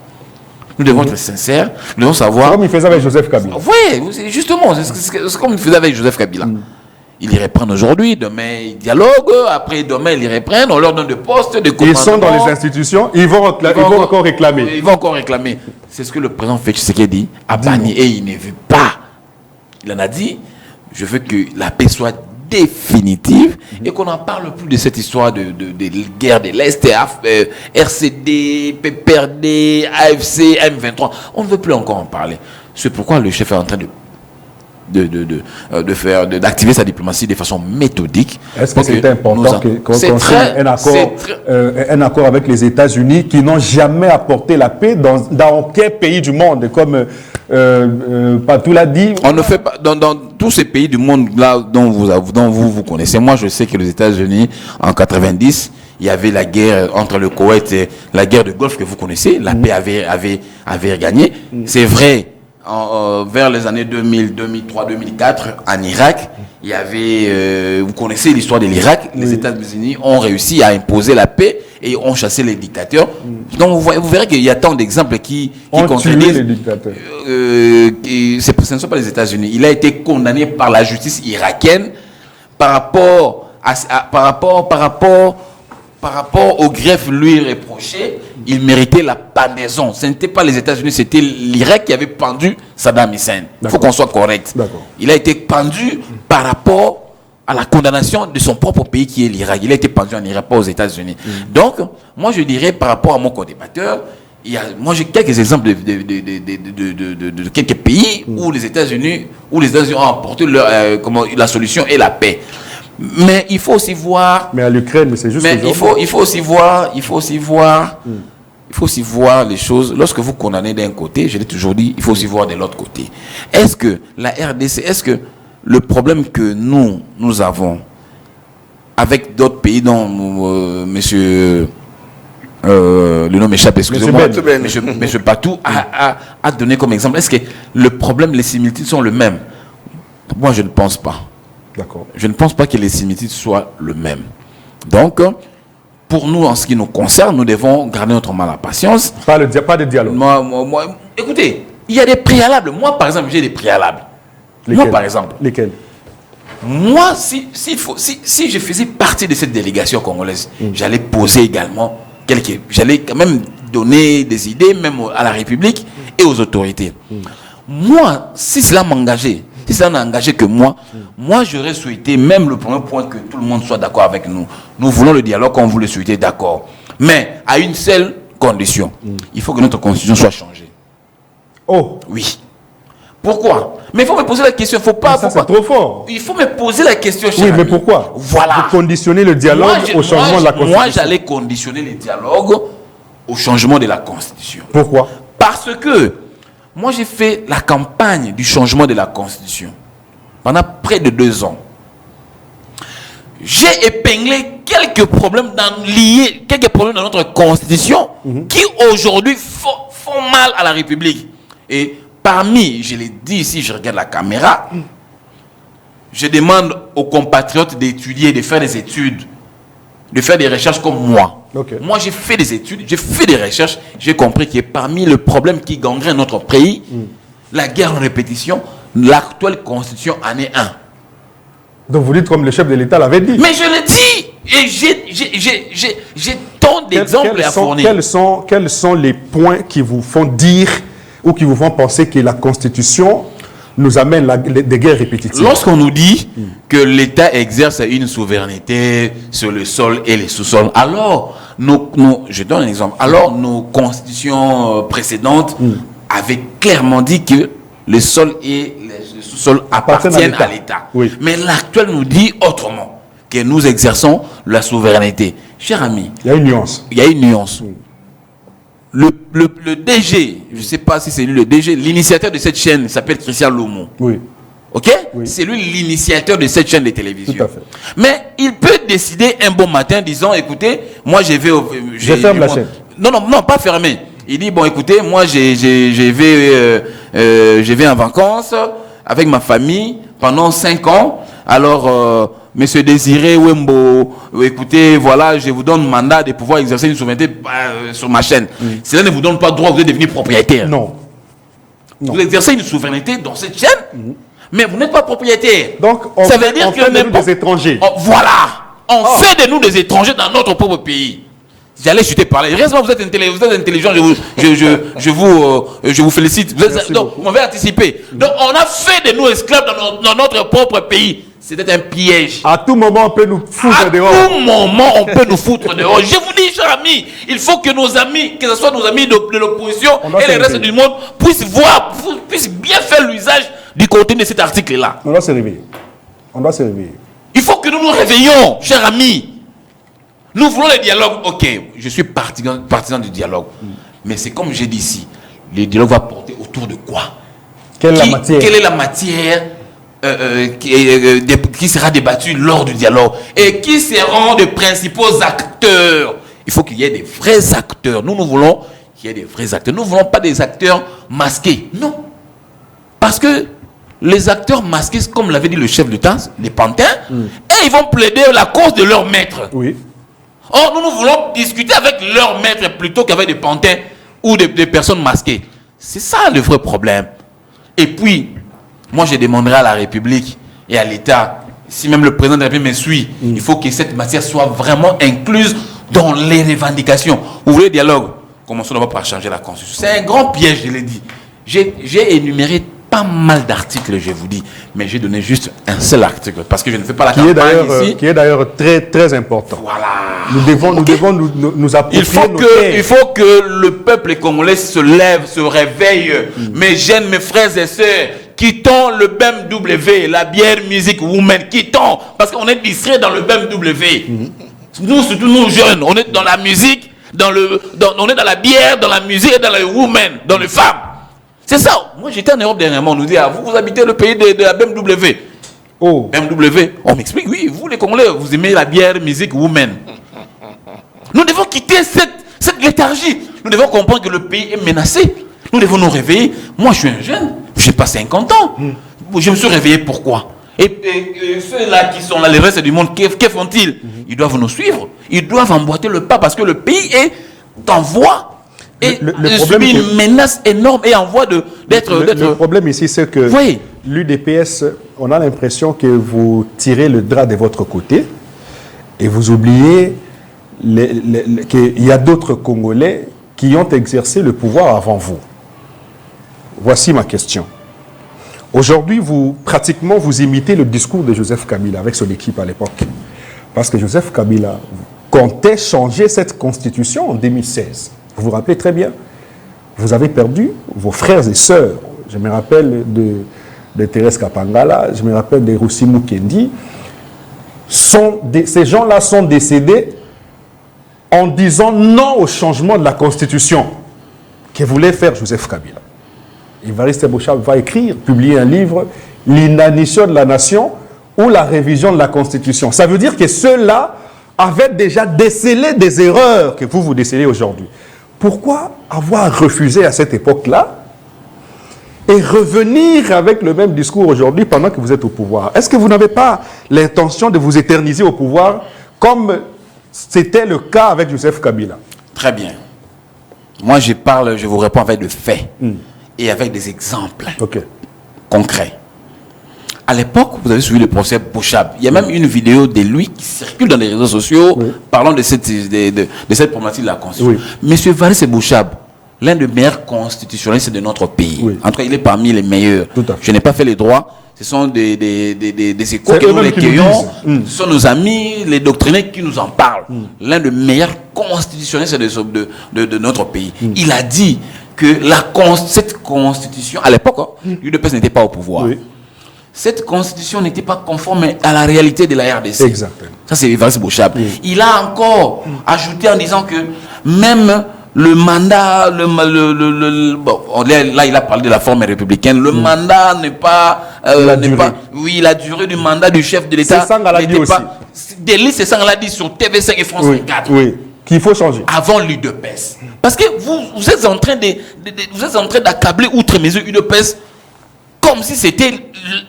Nous devons être sincères, nous devons savoir... Comme il faisait avec Joseph Kabila. Oui, justement, c'est comme il faisait avec Joseph Kabila. Ils y reprennent aujourd'hui, demain ils dialoguent, après demain ils y reprennent, on leur donne des postes, des commandements. Ils sont dans les institutions, ils vont encore réclamer. Ils vont encore réclamer. C'est ce que le président Félix Tshisekedi a banni et il ne veut pas. Il en a dit, je veux que la paix soit définitive et qu'on n'en parle plus de cette histoire de guerre de l'Est, RCD, PPRD, AFC, M23. On ne veut plus encore en parler. C'est pourquoi le chef est en train d'activer sa diplomatie de façon méthodique. Est-ce que c'est important qu'on signe un accord avec les États-Unis qui n'ont jamais apporté la paix dans quel pays du monde, comme Patou l'a dit? On ne fait pas dans tous ces pays du monde là dont vous connaissez. Moi, je sais que les États-Unis en 90, il y avait la guerre entre le Koweït et la guerre de Golfe que vous connaissez. La paix avait gagné. C'est vrai. Vers les années 2000, 2003, 2004, en Irak, il y avait, vous connaissez l'histoire de l'Irak, les États-Unis ont réussi à imposer la paix et ont chassé les dictateurs. Donc vous verrez qu'il y a tant d'exemples qui contredisent les dictateurs. Ce ne sont pas les États-Unis. Il a été condamné par la justice irakienne par rapport au greffe lui reproché. Il méritait la pendaison. Ce n'était pas les États-Unis, c'était l'Irak qui avait pendu Saddam Hussein. Il faut qu'on soit correct. Il a été pendu par rapport à la condamnation de son propre pays qui est l'Irak. Il a été pendu en Irak, pas aux États-Unis. Donc, moi je dirais par rapport à mon co-débatteur, moi j'ai quelques exemples de quelques pays où les États-Unis ont apporté la solution et la paix. Mais il faut aussi voir. Mais à l'Ukraine, c'est juste. Mais il faut aussi voir les choses. Lorsque vous condamnez d'un côté, je l'ai toujours dit, il faut aussi voir de l'autre côté. Est-ce que la RDC, est-ce que le problème que nous avons avec d'autres pays dont monsieur le nom m'échappe, excusez-moi, monsieur Patou a donné comme exemple, est-ce que le problème, les similitudes sont les mêmes? Moi, je ne pense pas. D'accord. Je ne pense pas que les similitudes soient les mêmes. Donc, pour nous, en ce qui nous concerne, nous devons garder notre mal à patience. Pas de dialogue. Moi, écoutez, il y a des préalables. Moi, par exemple, j'ai des préalables. Lesquels? Moi, par exemple. Lesquels? Moi, si je faisais partie de cette délégation congolaise, j'allais poser également j'allais quand même donner des idées, même à la République et aux autorités. Moi, si cela m'engageait, si ça n'a engagé que moi j'aurais souhaité, même le premier point, que tout le monde soit d'accord avec nous. Nous voulons le dialogue comme vous le souhaitez, d'accord. Mais à une seule condition. Il faut que notre constitution soit changée. Oh. Oui. Pourquoi? Mais il faut me poser la question. Faut pas. Ça, c'est trop fort. Il faut me poser la question, cher Oui, mais ami. pourquoi? Voilà. Vous conditionnez le dialogue au changement de la Constitution. Moi, j'allais conditionner le dialogue au changement de la Constitution. Pourquoi? Parce que moi, j'ai fait la campagne du changement de la Constitution pendant près de 2 ans. J'ai épinglé quelques problèmes dans notre Constitution qui aujourd'hui font mal à la République. Et parmi, je l'ai dit ici, je regarde la caméra, je demande aux compatriotes d'étudier, de faire des études, de faire des recherches comme moi. Okay. Moi, j'ai fait des études, j'ai fait des recherches, j'ai compris que parmi les problèmes qui gangrènent notre pays, la guerre en répétition, l'actuelle constitution en est un. Donc vous dites comme le chef de l'État l'avait dit. Mais je le dis, et j'ai tant d'exemples à fournir. Quels sont les points qui vous font dire ou qui vous font penser que la constitution nous amène des guerres répétitives? Lorsqu'on nous dit que l'État exerce une souveraineté sur le sol et les sous-sols, alors, je donne un exemple, alors nos constitutions précédentes avaient clairement dit que le sol et le sous-sol appartiennent à l'État. Oui. Mais l'actuel nous dit autrement, que nous exerçons la souveraineté. Cher ami, il y a une nuance. Il y a une nuance. Le DG, je ne sais pas si c'est lui le DG, l'initiateur de cette chaîne s'appelle Christian Lomo. Oui. Ok? Oui. C'est lui l'initiateur de cette chaîne de télévision. Tout à fait. Mais il peut décider un bon matin disant, écoutez, moi je vais... Je ferme la chaîne. Non, pas fermer. Il dit, bon écoutez, moi je vais en vacances avec ma famille pendant 5 ans. Alors, Monsieur Désiré Wembo, écoutez, voilà, je vous donne mandat de pouvoir exercer une souveraineté sur ma chaîne. Cela ne vous donne pas droit de devenir propriétaire. Non. Vous exercez une souveraineté dans cette chaîne, mais vous n'êtes pas propriétaire. Donc, ça veut dire que fait de nous des étrangers. Voilà. On fait de nous des étrangers dans notre propre pays. J'allais chuter par là. Heureusement, vous êtes intelligent, je vous félicite. Donc, on va anticiper. Donc, on a fait de nous esclaves dans notre propre pays. C'était un piège. À tout moment, on peut nous foutre dehors. À tout moment, on peut nous foutre dehors. Je vous dis, chers amis, il faut que nos amis, que ce soit nos amis de l'opposition et le reste du monde, puissent bien faire l'usage du contenu de cet article-là. On doit se réveiller. On doit se réveiller. Il faut que nous nous réveillons, chers amis. Nous voulons le dialogue. Ok, je suis partisan du dialogue. Mais c'est comme j'ai dit ici, le dialogue va porter autour de quoi? Quelle est la matière qui sera débattue lors du dialogue? Et qui seront les principaux acteurs? Il faut qu'il y ait des vrais acteurs. Nous voulons qu'il y ait des vrais acteurs. Nous ne voulons pas des acteurs masqués. Non. Parce que les acteurs masqués, comme l'avait dit le chef d'État, les pantins, et ils vont plaider la cause de leur maître. Oui. Or, nous voulons discuter avec leur maître plutôt qu'avec des pantins ou des personnes masquées. C'est ça le vrai problème. Et puis, moi, je demanderai à la République et à l'État, si même le président de la République me suit, il faut que cette matière soit vraiment incluse dans les revendications. Vous voulez dialogue? Commençons d'abord par changer la Constitution. C'est un grand piège, je l'ai dit. J'ai énuméré pas mal d'articles, je vous dis, mais j'ai donné juste un seul article parce que je ne fais pas la campagne ici. Qui est d'ailleurs très, très important. Voilà. Nous devons nous approprier. Il faut que le peuple congolais se lève, se réveille. Mes jeunes, mes frères et sœurs, quittons le BMW, la bière musique woman, quittons, parce qu'on est distrait dans le BMW. Nous, surtout nous jeunes, on est dans la musique, on est dans la bière, dans la musique et dans le woman, dans les femmes. C'est ça. Moi, j'étais en Europe dernièrement. On nous dit, vous habitez le pays de la BMW. Oh. BMW. On m'explique, oui, vous les Congolais, vous aimez la bière, musique, woman. Nous devons quitter cette léthargie. Nous devons comprendre que le pays est menacé. Nous devons nous réveiller. Moi, je suis un jeune. Je n'ai pas 50 ans. Je me suis réveillé, pourquoi? Et ceux-là qui sont là, les restes du monde, que font-ils? Ils doivent nous suivre. Ils doivent emboîter le pas parce que le pays est en voie. Et le problème est une menace énorme et en voie d'être... Le problème ici, c'est que l'UDPS, on a l'impression que vous tirez le drap de votre côté et vous oubliez qu'il y a d'autres Congolais qui ont exercé le pouvoir avant vous. Voici ma question. Aujourd'hui, vous imitez le discours de Joseph Kabila avec son équipe à l'époque. Parce que Joseph Kabila comptait changer cette constitution en 2016. Vous vous rappelez très bien, vous avez perdu vos frères et sœurs. Je me rappelle de Thérèse Kapangala, je me rappelle de Roussi Mukendi. Ces gens-là sont décédés en disant non au changement de la Constitution que voulait faire Joseph Kabila. Évariste Boshab va publier un livre, L'inanition de la nation ou la révision de la Constitution. Ça veut dire que ceux-là avaient déjà décelé des erreurs que vous décelez aujourd'hui. Pourquoi avoir refusé à cette époque-là et revenir avec le même discours aujourd'hui pendant que vous êtes au pouvoir? Est-ce que vous n'avez pas l'intention de vous éterniser au pouvoir comme c'était le cas avec Joseph Kabila? Très bien. Moi, je vous réponds avec des faits et avec des exemples concrets. À l'époque, vous avez suivi le procès Boshab. Il y a même une vidéo de lui qui circule dans les réseaux sociaux parlant de cette problématique de la Constitution. Monsieur Évariste Boshab, l'un des meilleurs constitutionnalistes de notre pays. En tout cas, il est parmi les meilleurs. Je n'ai pas fait les droits. Ce sont des échos que nous recueillons. Ce sont nos amis, les doctrinaires qui nous en parlent. L'un des meilleurs constitutionnalistes de notre pays. Il a dit que cette constitution, à l'époque, l'UDPS n'était pas au pouvoir. Cette constitution n'était pas conforme à la réalité de la RDC. Exactement. Ça, c'est Évariste Boshab. Il a encore ajouté en disant que même le mandat, là, il a parlé de la forme républicaine. Le mandat n'est pas... la durée du mandat du chef de l'État n'était pas... Delis Sangala dit sur TV5 et France 24. Qu'il faut changer. Avant l'UDPS. Parce que vous êtes en train d'accabler outre mesure l'UDPS comme si c'était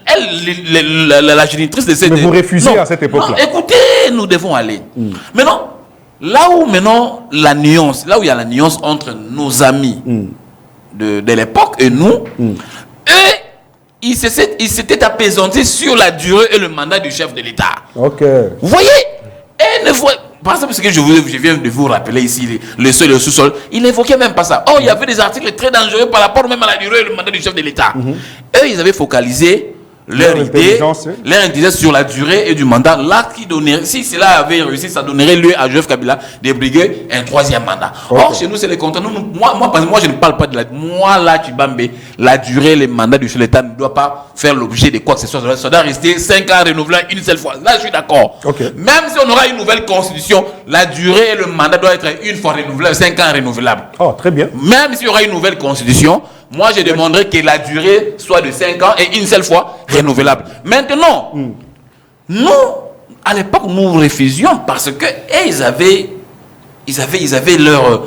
elle, la génitrice de cette... Mais vous refusez à cette époque-là. Écoutez, nous devons aller. Maintenant, là où il y a la nuance entre nos amis de l'époque et nous, eux, ils s'étaient apaisantés sur la durée et le mandat du chef de l'État. Ok. Vous voyez? par exemple, ce que je viens de vous rappeler ici, le sol et le sous-sol, il n'évoquait même pas ça. Oh, il y avait des articles très dangereux par rapport même à la durée et le mandat du chef de l'État. Eux, ils avaient focalisé leur idée sur la durée et du mandat. Là, qui donnerait, si cela avait réussi, ça donnerait lieu à Joseph Kabila de briguer un 3e mandat. Or, chez nous, c'est le contraire. Moi, je ne parle pas de la... Moi, là, Tshibambe, la durée, le mandat du chef de l'État ne doit pas faire l'objet de quoi que ce soit. Ça doit rester 5 ans renouvelable une seule fois. Là, je suis d'accord. Même si on aura une nouvelle constitution, la durée et le mandat doit être une fois renouvelable, 5 ans renouvelable. Oh, très bien. Même s'il y aura une nouvelle constitution, moi, je demanderais que la durée soit de 5 ans et une seule fois renouvelable. Maintenant, nous, à l'époque, nous refusions parce que ils avaient leur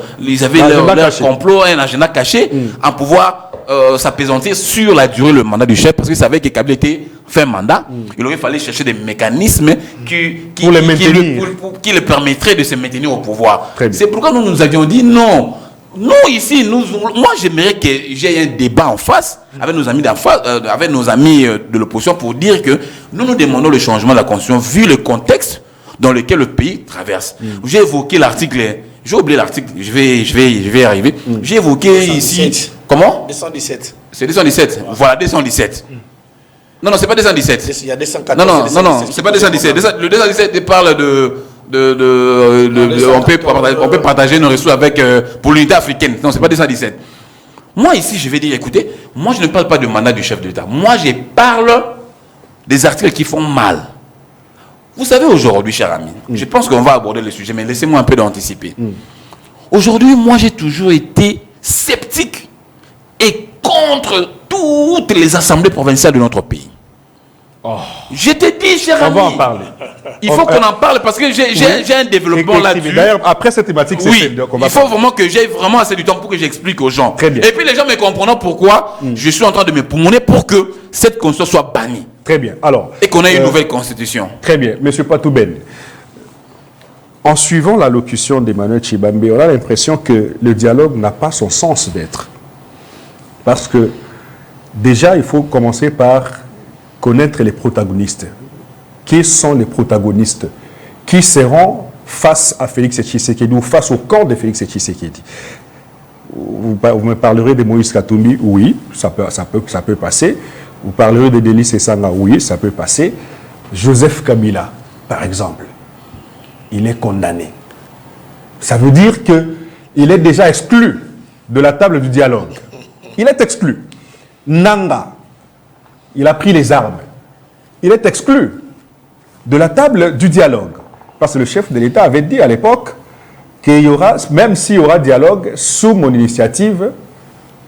complot, un agenda caché, en pouvoir s'apaisantir sur la durée, le mandat du chef, parce qu'ils savaient que Kabila était fin mandat. Il aurait fallu chercher des mécanismes qui le permettraient de se maintenir au pouvoir. C'est pourquoi nous avions dit non. Nous, ici, moi, j'aimerais que j'ai un débat en face avec nos amis de l'opposition pour dire que nous demandons le changement de la Constitution vu le contexte dans lequel le pays traverse. J'ai évoqué l'article, j'ai oublié l'article, je vais y arriver. J'ai évoqué 217. Ici... Comment 217. C'est 217. Voilà, 217. Non, c'est pas 217. Il y a 214. Non, c'est pas 217. Le 217 parle on peut partager nos ressources avec pour l'unité africaine. Non, c'est pas 217. Moi ici, je vais dire, écoutez, moi je ne parle pas du mandat du chef de l'État. Moi, je parle des articles qui font mal. Vous savez aujourd'hui, cher ami, je pense qu'on va aborder le sujet, mais laissez-moi un peu d'anticiper. Aujourd'hui, moi, j'ai toujours été sceptique et contre toutes les assemblées provinciales de notre pays. Je te dis, cher ami, on va en parler. Il faut qu'on en parle parce que j'ai un développement là-dessus. D'ailleurs, après cette thématique, c'est il faut vraiment que j'ai vraiment assez du temps pour que j'explique aux gens. Très bien. Et puis les gens me comprendront pourquoi je suis en train de me poumonner pour que cette constitution soit bannie. Très bien. Alors, et qu'on ait une nouvelle constitution. Très bien. Monsieur Patouben, en suivant l'allocution d'Emmanuel Tshibambe, on a l'impression que le dialogue n'a pas son sens d'être. Parce que déjà, il faut commencer par connaître les protagonistes. Qui sont les protagonistes qui seront face à Félix Tshisekedi ou face au camp de Félix Tshisekedi? Vous me parlerez de Moïse Katumbi, oui, ça peut passer. Vous parlerez de Denis Sessanga, oui, ça peut passer. Joseph Kabila, par exemple, il est condamné. Ça veut dire qu'il est déjà exclu de la table du dialogue. Il est exclu. Nanga, il a pris les armes. Il est exclu de la table du dialogue. Parce que le chef de l'État avait dit à l'époque qu'il y aura, même s'il y aura dialogue sous mon initiative,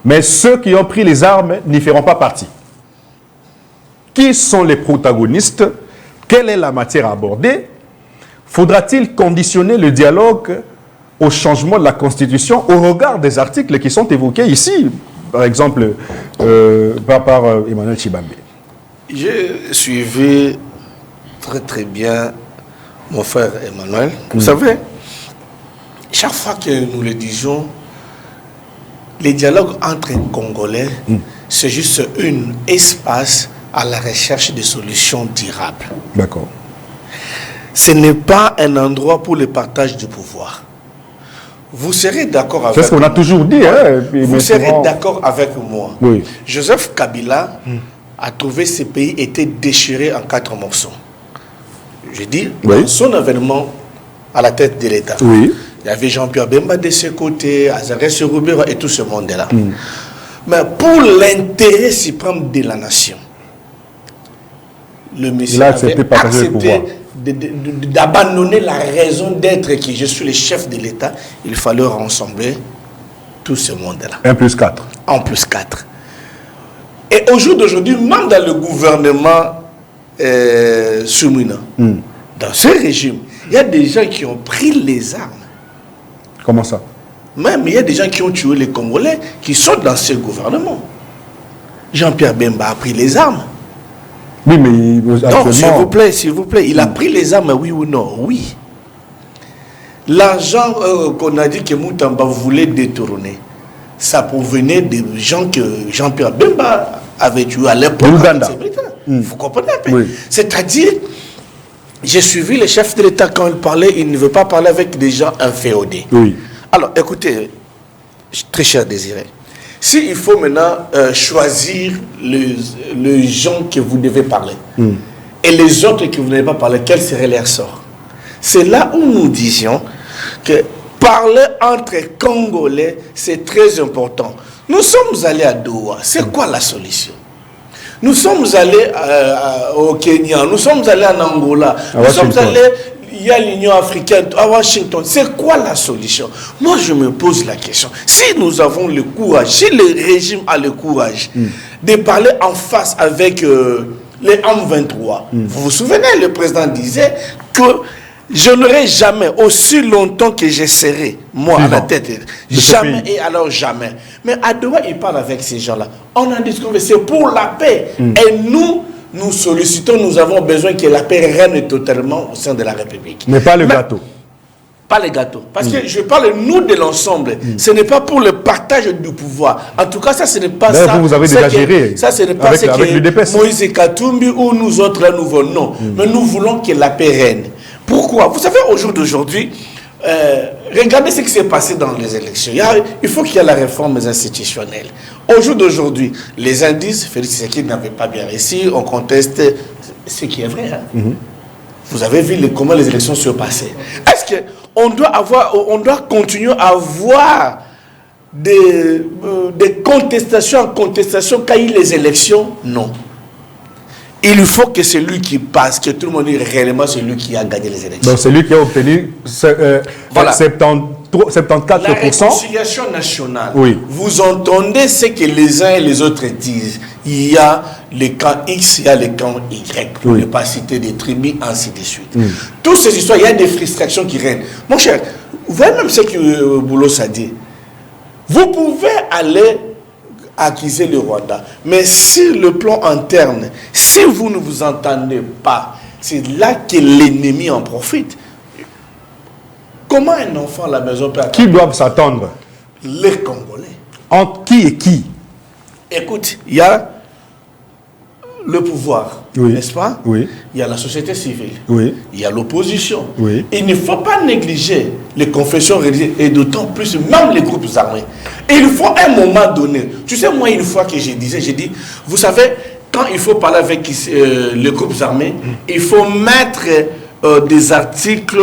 mais ceux qui ont pris les armes n'y feront pas partie. Qui sont les protagonistes? Quelle est la matière à aborder? Faudra-t-il conditionner le dialogue au changement de la Constitution au regard des articles qui sont évoqués ici, par exemple, par Emmanuel Tshibambe? J'ai suivi très bien mon frère Emmanuel. Vous savez, chaque fois que nous le disons, les dialogues entre Congolais, c'est juste un espace à la recherche de solutions durables. D'accord. Ce n'est pas un endroit pour le partage du pouvoir. Vous serez d'accord avec moi. C'est ce qu'on a toujours dit. Vous serez d'accord avec moi. Oui. Joseph Kabila a trouvé ce pays était déchiré en 4 morceaux. Je dis, dans son avènement à la tête de l'État, il y avait Jean-Pierre Bemba de ce côté, Azaré Seroubera et tout ce monde-là. Mais pour l'intérêt suprême de la nation, le monsieur avait accepté d'abandonner la raison d'être que je suis le chef de l'État. Il fallait rassembler tout ce monde-là. 1+4. 1+4. Et au jour d'aujourd'hui, même dans le gouvernement Soumina, dans ce régime, il y a des gens qui ont pris les armes. Comment ça? Même il y a des gens qui ont tué les Congolais qui sont dans ce gouvernement. Jean-Pierre Bemba a pris les armes. Oui, mais non, s'il vous plaît, il a pris les armes, oui ou non? Oui. L'argent qu'on a dit que Moutamba voulait détourner, ça provenait des gens que Jean-Pierre Bemba avait tué à l'époque. Vous comprenez un peu? Oui. C'est-à-dire, j'ai suivi les chefs de l'État quand ils parlaient, ils ne veulent pas parler avec des gens inféodés. Oui. Alors, écoutez, très cher Désiré, s'il faut maintenant choisir les gens que vous devez parler et les autres que vous n'avez pas parlé, quel serait leur sort? C'est là où nous disions que parler entre Congolais, c'est très important. Nous sommes allés à Doha. C'est quoi la solution? Nous sommes allés au Kenya, nous sommes allés en Angola, nous sommes allés, il y a l'Union africaine, à Washington. C'est quoi la solution? Moi, je me pose la question. Si nous avons le courage, si le régime a le courage de parler en face avec les M23, vous vous souvenez, le président disait que je n'aurai jamais, aussi longtemps que je serai, moi, à la tête, jamais et alors jamais. Mais à Doha, il parle avec ces gens-là. On a discuté, c'est pour la paix. Et nous sollicitons, nous avons besoin que la paix règne totalement au sein de la République. Mais pas le gâteau. Pas les gâteaux. Parce que je parle, nous, de l'ensemble. Ce n'est pas pour le partage du pouvoir. En tout cas, ça, ce n'est pas ça. Vous avez déjà géré. Ça, ce n'est pas ce que Moïse Katumbi ou nous autres, là, nous voulons. Non. Mais nous voulons que la paix règne. Pourquoi? Vous savez, au jour d'aujourd'hui, regardez ce qui s'est passé dans les élections. Il faut qu'il y ait la réforme institutionnelle. Au jour d'aujourd'hui, les indices, Félix Tshisekedi n'avait pas bien réussi, on conteste ce qui est vrai. Vous avez vu comment les élections se passaient. Est-ce qu'on doit continuer à avoir des contestations en contestation quand il y a les élections? Non. Il faut que celui qui passe, que tout le monde dise réellement celui qui a gagné les élections. Donc celui qui a obtenu 74%. La réconciliation nationale. Oui. Vous entendez ce que les uns et les autres disent. Il y a les camps X, il y a les camps Y, pour ne pas citer des tribus, ainsi de suite. Toutes ces histoires, il y a des frustrations qui règnent. Mon cher, vous voyez même ce que Boulos a dit. Vous pouvez aller accuser le Rwanda. Mais sur le plan interne, si vous ne vous entendez pas, c'est là que l'ennemi en profite. Comment un enfant à la maison peut attendre? Qui doivent s'attendre? Les Congolais. Entre qui et qui? Écoute, il y a le pouvoir, n'est-ce pas? Oui. Il y a la société civile. Oui. Il y a l'opposition. Oui. Il ne faut pas négliger les confessions religieuses et d'autant plus même les groupes armés. Et il faut à un moment donné. Tu sais, moi, une fois que j'ai dit, vous savez, quand il faut parler avec les groupes armés, il faut mettre des articles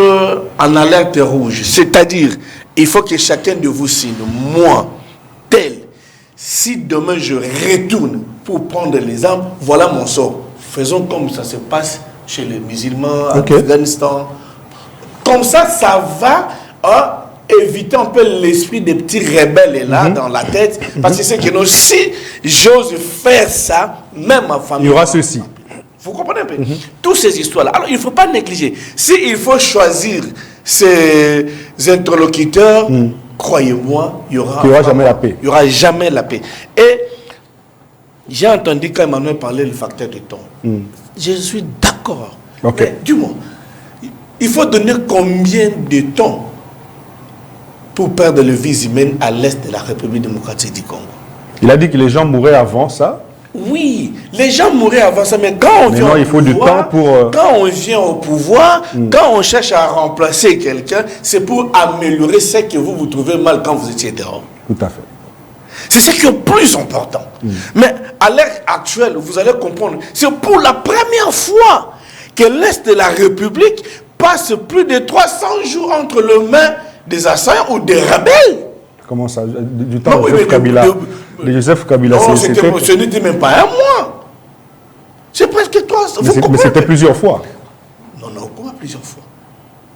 en alerte rouge. C'est-à-dire, il faut que chacun de vous signe, moi, tel, si demain je retourne pour prendre les armes, voilà mon sort. Faisons comme ça se passe chez les musulmans, en Afghanistan. Comme ça, ça va éviter un peu l'esprit des petits rebelles là dans la tête. Parce que c'est que nous, si j'ose faire ça, même ma famille. Il y aura ceci. Vous comprenez un peu? Toutes ces histoires-là. Alors, il ne faut pas négliger. S'il faut choisir ces interlocuteurs, croyez-moi, il n'y aura jamais la paix. Il n'y aura jamais la paix. Et j'ai entendu quand Emmanuel parlait du facteur de temps. Je suis d'accord. Mais dis-moi, il faut donner combien de temps pour perdre les vies humaines à l'est de la République démocratique du Congo? Il a dit que les gens mouraient avant ça. Oui, les gens mouraient avant ça, mais quand on vient au pouvoir, quand on vient au pouvoir, quand on cherche à remplacer quelqu'un, c'est pour améliorer ce que vous trouvez mal quand vous étiez dehors. Tout à fait. C'est ce qui est le plus important. Mais à l'heure actuelle, vous allez comprendre, c'est pour la première fois que l'Est de la République passe plus de 300 jours entre les mains des assaillants ou des rebelles. Comment ça? Du temps de Joseph Kabila. De Joseph Kabila, ce n'était même pas un mois. C'est presque 300. Mais c'était plusieurs fois. Non, comment plusieurs fois?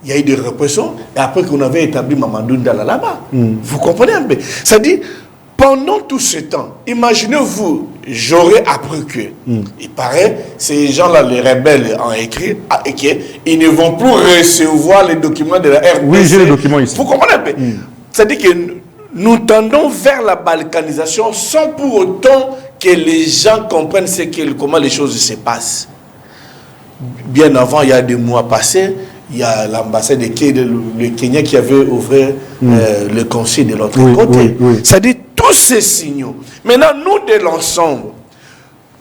Il y a eu des répressions et après qu'on avait établi Mamadou Ndala là-bas. Vous comprenez un peu? C'est-à-dire, pendant tout ce temps, imaginez-vous, j'aurais appris que, il paraît, ces gens-là, les rebelles, ont écrit et qu'ils ne vont plus recevoir les documents de la RDC. Oui, j'ai les documents ici. Vous comprenez un peu? C'est-à-dire que nous tendons vers la balkanisation sans pour autant que les gens comprennent comment les choses se passent. Bien avant, il y a des mois passés, il y a l'ambassade du Kenya qui avait ouvert le conseil de l'autre côté. C'est-à-dire tous ces signaux. Maintenant, nous de l'ensemble,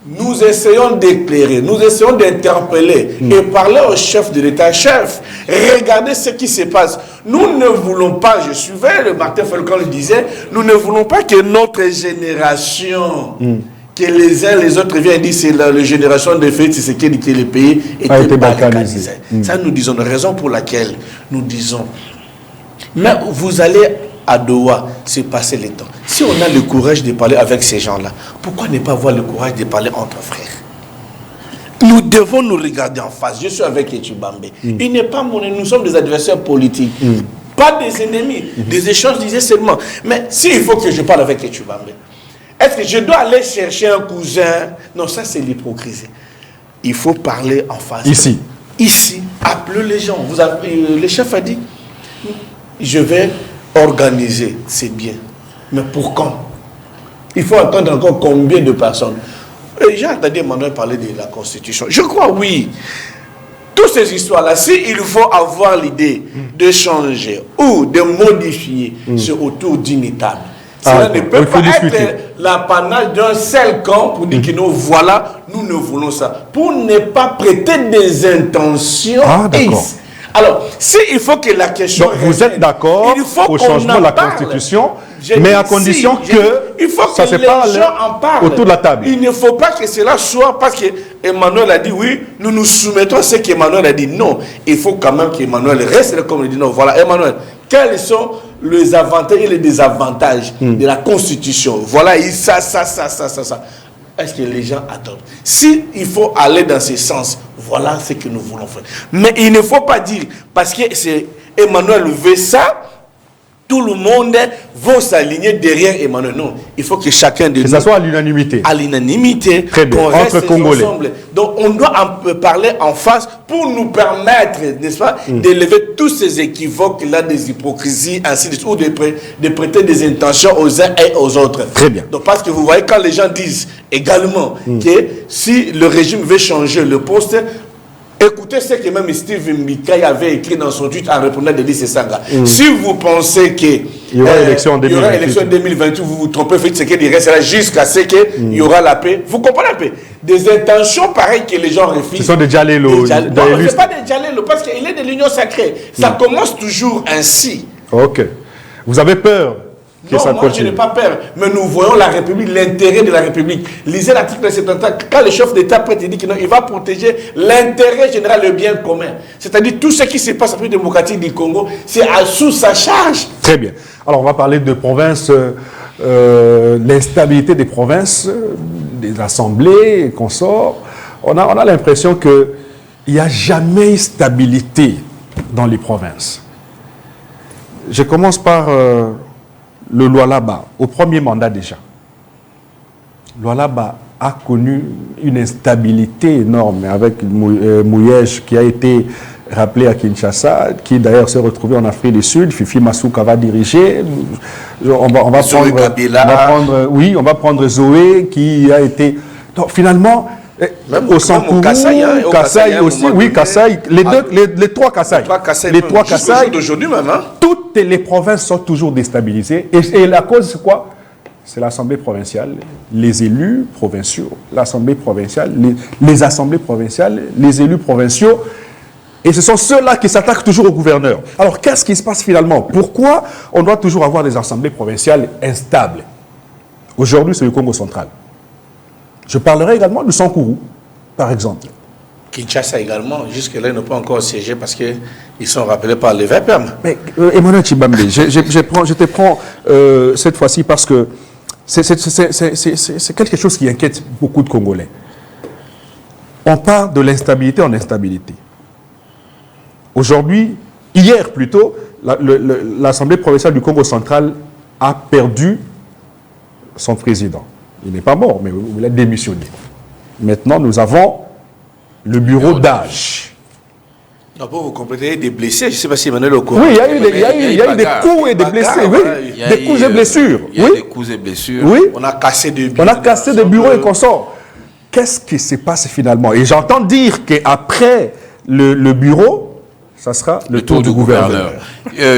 nous essayons d'éclairer, nous essayons d'interpeller et parler au chef de l'État. Chef, regardez ce qui se passe. Nous ne voulons pas, je suivais le Martin Falcon le disait, nous ne voulons pas que notre génération, que les uns les autres viennent dire c'est la génération de Félix Tshisekedi qui le pays était balkanisé. Ça, nous disons, la raison pour laquelle nous disons, mais vous allez à Doha, c'est passer le temps. Si on a le courage de parler avec ces gens-là, pourquoi ne pas avoir le courage de parler entre frères? Nous devons nous regarder en face. Je suis avec Etchubambe. Il n'est pas mon ennemi, nous sommes des adversaires politiques. Pas des ennemis. Des échanges, disais seulement. Mais s'il faut que je parle avec Etchubambe, est-ce que je dois aller chercher un cousin? Non, ça c'est l'hypocrisie. Il faut parler en face. Ici. Ici, appelez les gens. Le chef a dit, je vais organiser, c'est bien. Mais pour quand? Il faut attendre encore combien de personnes? J'ai entendu Emmanuel parler de la Constitution. Je crois, oui. Toutes ces histoires-là, s'il faut avoir l'idée de changer ou de modifier, c'est autour d'une table. Cela ne peut pas être l'apanage d'un seul camp pour dire que nous, voilà, nous ne voulons ça. Pour ne pas prêter des intentions. Alors, s'il faut que la question... Donc, vous êtes d'accord au changement de la Constitution, mais à condition que ça se parle autour de la table. Il ne faut pas que cela soit parce que Emmanuel a dit oui, nous nous soumettons à ce qu'Emmanuel a dit. Non, il faut quand même qu'Emmanuel reste comme il dit. Non, voilà, Emmanuel, quels sont les avantages et les désavantages de la Constitution? Voilà, ça. Est-ce que les gens attendent? Si il faut aller dans ce sens, voilà ce que nous voulons faire. Mais il ne faut pas dire, parce que c'est Emmanuel veut ça, tout le monde va s'aligner derrière Emmanuel. Non, il faut que chacun de nous... Que ça soit à l'unanimité. À l'unanimité. Très bien, entre Congolais. Ensemble. Donc on doit parler en face pour nous permettre, n'est-ce pas, d'élever tous ces équivoques-là, des hypocrisies, ainsi de suite, ou de prêter des intentions aux uns et aux autres. Très bien. Donc parce que vous voyez, quand les gens disent également que si le régime veut changer le poste, écoutez ce que même Steve Mbikai avait écrit dans son tweet en répondant de Lise Sanga. Si vous pensez qu'il y aura élection en 2028, vous vous trompez, faites ce qu'il reste là jusqu'à ce qu'il y aura la paix. Vous comprenez un peu? Des intentions pareilles que les gens refusent. Ce sont des Djalelo. Non, ce n'est pas des Djalelo, parce qu'il est de l'union sacrée. Ça commence toujours ainsi. Ok. Vous avez peur que ça moi, continue? je n'ai pas peur. Mais nous voyons la République, l'intérêt de la République. Lisez l'article 74. Quand le chef d'État prête, il dit qu'il va protéger l'intérêt général, le bien commun. C'est-à-dire tout ce qui se passe en République démocratique du Congo, c'est sous sa charge. Très bien. Alors, on va parler de provinces, l'instabilité des provinces, des assemblées et consorts. On a l'impression qu'il n'y a jamais eu stabilité dans les provinces. Je commence par... le Lualaba, au premier mandat déjà. Lualaba a connu une instabilité énorme avec Mouyej qui a été rappelé à Kinshasa, qui d'ailleurs s'est retrouvé en Afrique du Sud. Fifi Masuka va diriger. On va prendre Zoé qui a été... Donc finalement, même au Sankourou, Kassai aussi, oui, Kassai, les trois Kassai. Les trois Kassai d'aujourd'hui même. Toutes les provinces sont toujours déstabilisées. Et la cause, c'est quoi? C'est l'Assemblée provinciale, les élus provinciaux, l'Assemblée provinciale, les assemblées provinciales, les élus provinciaux. Et ce sont ceux-là qui s'attaquent toujours au gouverneur. Alors, qu'est-ce qui se passe finalement? Pourquoi on doit toujours avoir des assemblées provinciales instables? Aujourd'hui, c'est le Congo central. Je parlerai également de Sankourou, par exemple. Kinshasa également, jusque-là, ils n'ont pas encore siégé parce qu'ils sont rappelés par les VPM. Mais Emmanuel Tshibambe, je te prends cette fois-ci parce que c'est quelque chose qui inquiète beaucoup de Congolais. On part de l'instabilité en instabilité. Aujourd'hui, hier plutôt, l'Assemblée provinciale du Congo central a perdu son président. Il n'est pas mort, mais il a démissionné. Maintenant, nous avons le bureau d'âge. Non, pour vous compléter, il y a eu des blessés. Je ne sais pas si Emmanuel est au courant. Oui, il y a eu des coups et des blessés. Oui, des coups et blessures. Il y a des coups et blessures. Oui. On a cassé des bureaux. On a cassé des bureaux et consorts. Qu'est-ce qui se passe finalement? Et j'entends dire qu'après le bureau, ça sera le tour du gouverneur.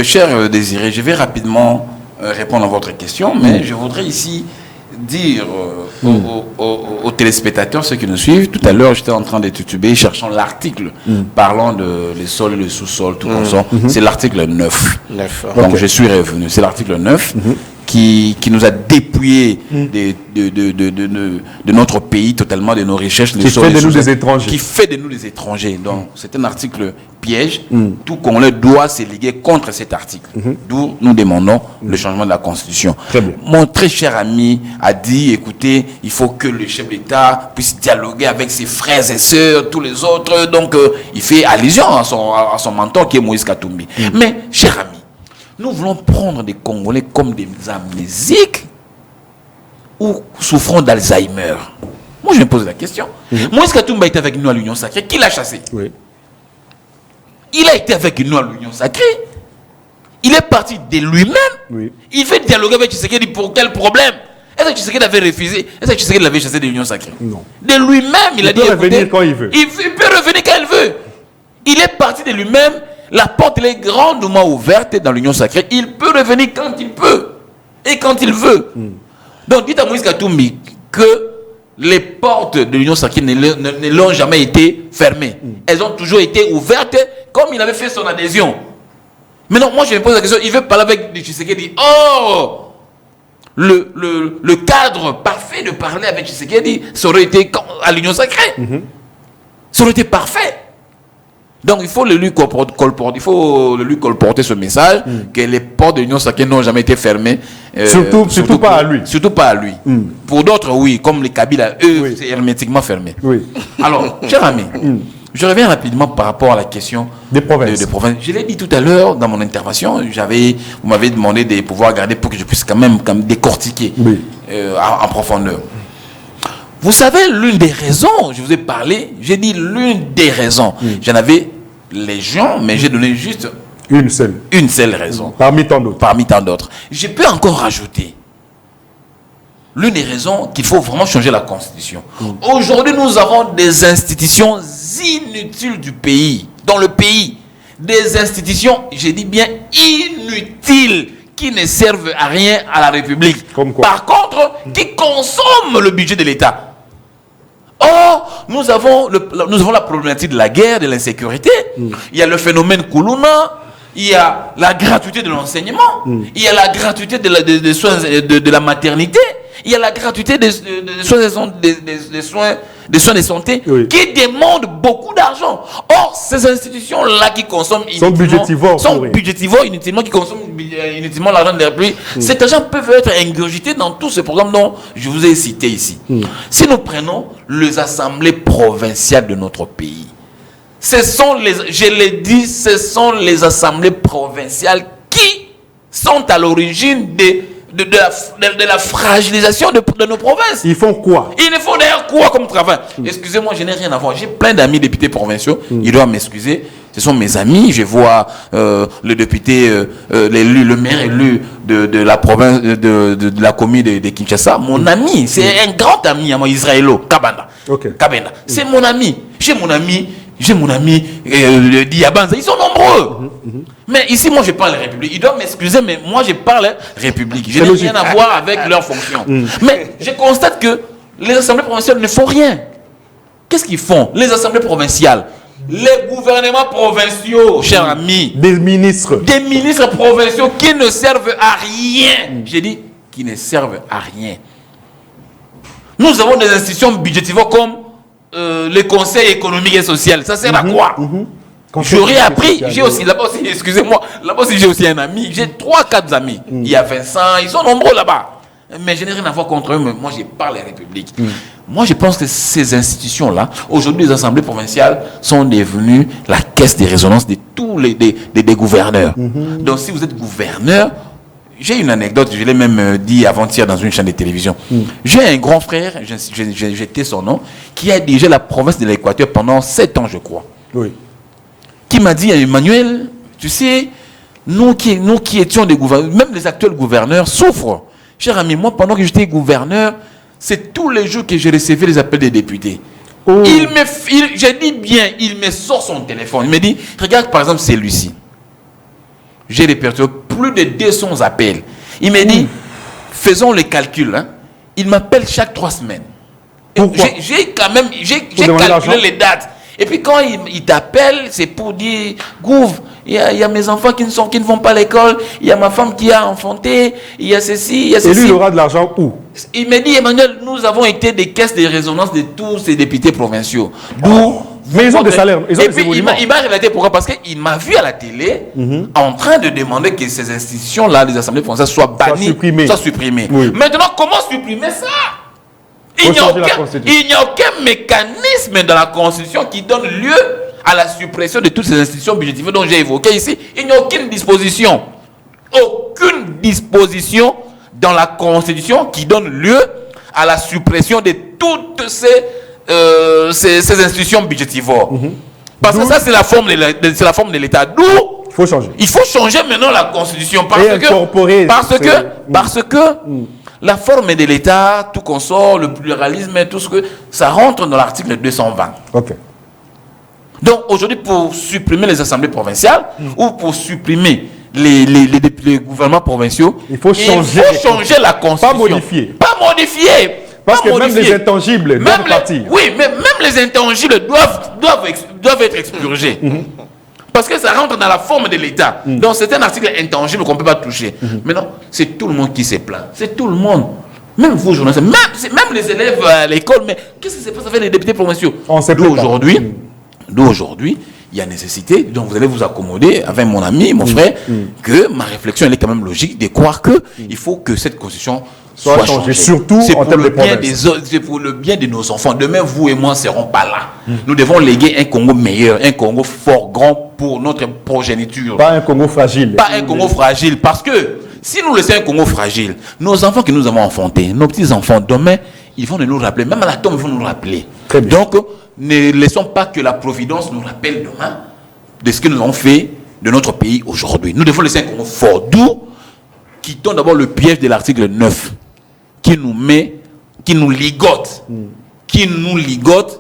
Cher Désiré, je vais rapidement répondre à votre question, mais je voudrais ici dire aux téléspectateurs, ceux qui nous suivent, tout à l'heure j'étais en train de tituber cherchant l'article parlant de les sols et le sous-sol, tout comme ça. C'est l'article 9. Donc je suis revenu. C'est l'article 9 qui nous a dépouillé de notre pays totalement, de nos richesses. Qui fait de nous des étrangers. Qui fait de nous des étrangers. Donc c'est un article piège. Tout Congolais doit se liguer contre cet article. D'où nous demandons le changement de la Constitution. Très bien. Mon très cher ami a dit, écoutez, il faut que le chef d'État puisse dialoguer avec ses frères et sœurs, tous les autres. Donc il fait allusion à son mentor qui est Moïse Katumbi. Mais, cher ami, nous voulons prendre des Congolais comme des amnésiques ou souffrant d'Alzheimer. Moi, je me pose la question. Moïse Katumbi a été avec nous à l'Union Sacrée. Qui l'a chassé? Oui. Il a été avec nous à l'Union Sacrée. Il est parti de lui-même. Oui. Il veut dialoguer avec Tshisekedi pour quel problème? Est-ce que Tshisekedi avait refusé? Est-ce que Tshisekedi l'avait chassé de l'Union Sacrée? Non. De lui-même, il a dit... Il peut revenir quand il veut. Il peut revenir quand il veut. Il est parti de lui-même. La porte elle est grandement ouverte dans l'Union Sacrée. Il peut revenir quand il peut. Et quand il veut. Donc dites à Moïse Katumbi que les portes de l'Union Sacrée ne l'ont jamais été fermées. Elles ont toujours été ouvertes comme il avait fait son adhésion. Mais non, moi je me pose la question, il veut parler avec Tshisekedi. Oh, le cadre parfait de parler avec Tshisekedi, ça aurait été à l'Union Sacrée. Ça aurait été parfait. Donc il faut le lui colporter ce message que les portes de l'Union Sacrée n'ont jamais été fermées. Surtout pas à lui. Surtout pas à lui. Pour d'autres, oui, comme les Kabila, eux, c'est hermétiquement fermé. Oui. Alors, cher ami, je reviens rapidement par rapport à la question des provinces. Je l'ai dit tout à l'heure dans mon intervention, vous m'avez demandé de pouvoir garder pour que je puisse quand même décortiquer en profondeur. Vous savez, l'une des raisons, je vous ai parlé, j'ai dit l'une des raisons. J'en avais légion, mais j'ai donné juste une seule raison. Parmi tant d'autres. Parmi tant d'autres. Je peux encore rajouter l'une des raisons qu'il faut vraiment changer la Constitution. Aujourd'hui, nous avons des institutions inutiles du pays, dans le pays. Des institutions, je dis bien inutiles, qui ne servent à rien à la République. Comme quoi? Par contre, qui consomment le budget de l'État. Or, nous avons la problématique de la guerre, de l'insécurité. Il y a le phénomène Koulouna. Il y a la gratuité de l'enseignement. Il y a la gratuité des soins de la maternité. Il y a la gratuité des soins de santé qui demandent beaucoup d'argent. Or, ces institutions-là qui consomment sont budgétivores inutilement, qui consomment inutilement l'argent de la République, cet argent peut être ingurgité dans tous ces programmes dont je vous ai cité ici. Si nous prenons les assemblées provinciales de notre pays, je l'ai dit, ce sont les assemblées provinciales qui sont à l'origine de la fragilisation de nos provinces. Ils font quoi? Ils ne font d'ailleurs quoi comme travail? Excusez-moi, je n'ai rien à voir. J'ai plein d'amis députés provinciaux. Ils doivent m'excuser. Ce sont mes amis. Je vois le député, le maire élu de la province, de la commune de Kinshasa. Mon ami, c'est un grand ami à moi, Israélo, Kabanda. Kabenda. C'est mon ami. J'ai mon ami Diabanza, ils sont nombreux. Mais ici, moi, je parle République. Ils doivent m'excuser, mais moi, je parle République. Je n'ai rien à voir avec leur fonction. Mais je constate que les assemblées provinciales ne font rien. Qu'est-ce qu'ils font? Les assemblées provinciales, les gouvernements provinciaux, chers amis. Des ministres. Des ministres provinciaux qui ne servent à rien. J'ai dit, qui ne servent à rien. Nous avons des institutions budgétivores comme le Conseil économique et social. Ça sert à quoi? J'aurais appris, j'ai aussi, là-bas aussi, excusez-moi, là-bas aussi j'ai aussi un ami, j'ai 3-4 amis. Il y a Vincent, ils sont nombreux là-bas. Mais je n'ai rien à voir contre eux, mais moi je parle la République. Moi je pense que ces institutions-là, aujourd'hui les assemblées provinciales sont devenues la caisse de résonance de tous des gouverneurs. Donc si vous êtes gouverneur, j'ai une anecdote, je l'ai même dit avant-hier dans une chaîne de télévision. J'ai un grand frère, j'ai tais son nom, qui a dirigé la province de l'Équateur pendant 7 ans, je crois. Oui. Qui m'a dit, Emmanuel, tu sais, nous qui étions des gouverneurs, même les actuels gouverneurs souffrent. Cher ami, moi, pendant que j'étais gouverneur, c'est tous les jours que je recevais les appels des députés. J'ai dit bien, il me sort son téléphone. Il me dit, regarde par exemple celui-ci. J'ai répertorié plus de 200 appels. Il m'a dit, faisons les calculs. Hein. il m'appelle chaque 3 semaines. J'ai calculé les dates. Et puis quand il t'appelle, c'est pour dire, Gouv, il y a mes enfants qui ne vont pas à l'école, il y a ma femme qui a enfanté, il y a ceci, il y a ceci. Et lui, il aura de l'argent où? Il m'a dit, Emmanuel, nous avons été des caisses de résonance de tous ces députés provinciaux. D'où... Mais ils ont des salaires. Et puis il m'a relaté pourquoi. Parce qu'il m'a vu à la télé en train de demander que ces institutions-là, les assemblées françaises, soient bannies, soient supprimées. Oui. Maintenant, comment supprimer ça? Il n'y a aucun mécanisme dans la Constitution qui donne lieu à la suppression de toutes ces institutions budgétives dont j'ai évoqué ici. Il n'y a aucune disposition dans la Constitution qui donne lieu à la suppression de toutes ces institutions budgétivores. Parce que ça, c'est la forme de l'État. D'où il faut changer maintenant la Constitution. Parce que la forme de l'État, tout consort, le pluralisme, tout ce que ça rentre dans l'article 220. Okay. Donc aujourd'hui, pour supprimer les assemblées provinciales ou pour supprimer les gouvernements provinciaux, il faut changer la Constitution. Pas modifier. Parce que même les intangibles doivent partir. Oui, mais même les intangibles doivent être expurgés. Parce que ça rentre dans la forme de l'État. Donc c'est un article intangible qu'on ne peut pas toucher. Maintenant, c'est tout le monde qui se plaint. C'est tout le monde. Même vous, journalistes, même les élèves à l'école. Mais qu'est-ce qui se passe avec les députés provinciaux? D'où aujourd'hui, il y a nécessité, donc vous allez vous accommoder avec mon ami, mon frère, que ma réflexion elle est quand même logique de croire qu'il faut que cette constitution soit changée. Surtout en termes de province. C'est pour le bien de nos enfants. Demain, vous et moi ne serons pas là. Nous devons léguer un Congo meilleur, un Congo fort, grand pour notre progéniture. Pas un Congo fragile. Pas un Congo fragile. Parce que si nous laissons un Congo fragile, nos enfants que nous avons enfantés, nos petits-enfants, demain, ils vont nous rappeler. Même à la tombe, ils vont nous rappeler. Donc, ne laissons pas que la Providence nous rappelle demain de ce que nous avons fait de notre pays aujourd'hui. Nous devons laisser un Congo fort. D'où quittons d'abord le piège de l'article 9 qui nous ligote,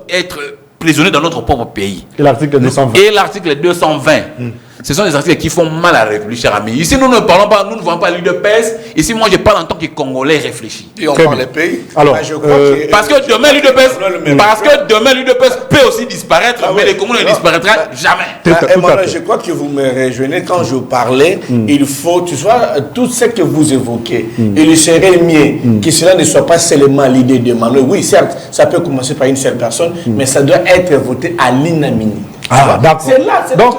être prisonniers dans notre propre pays. Et l'article 220. Et l'article 220. Ce sont des articles qui font mal à la République, cher ami. Ici, nous ne parlons pas, nous ne voyons pas l'UDPS. Ici, moi, je parle en tant que Congolais réfléchi. Et on parle des pays. Alors, parce que demain, l'UDPS peut aussi disparaître, mais les Congolais ne disparaîtront jamais. Emmanuel, je crois que vous me rejoignez quand je parlais. Il faut, tu vois, tout ce que vous évoquez, il serait mieux que cela ne soit pas seulement l'idée d'Emmanuel. Oui, certes, ça peut commencer par une seule personne, mais ça doit être voté à l'unanimité. Ah, d'accord. C'est là, donc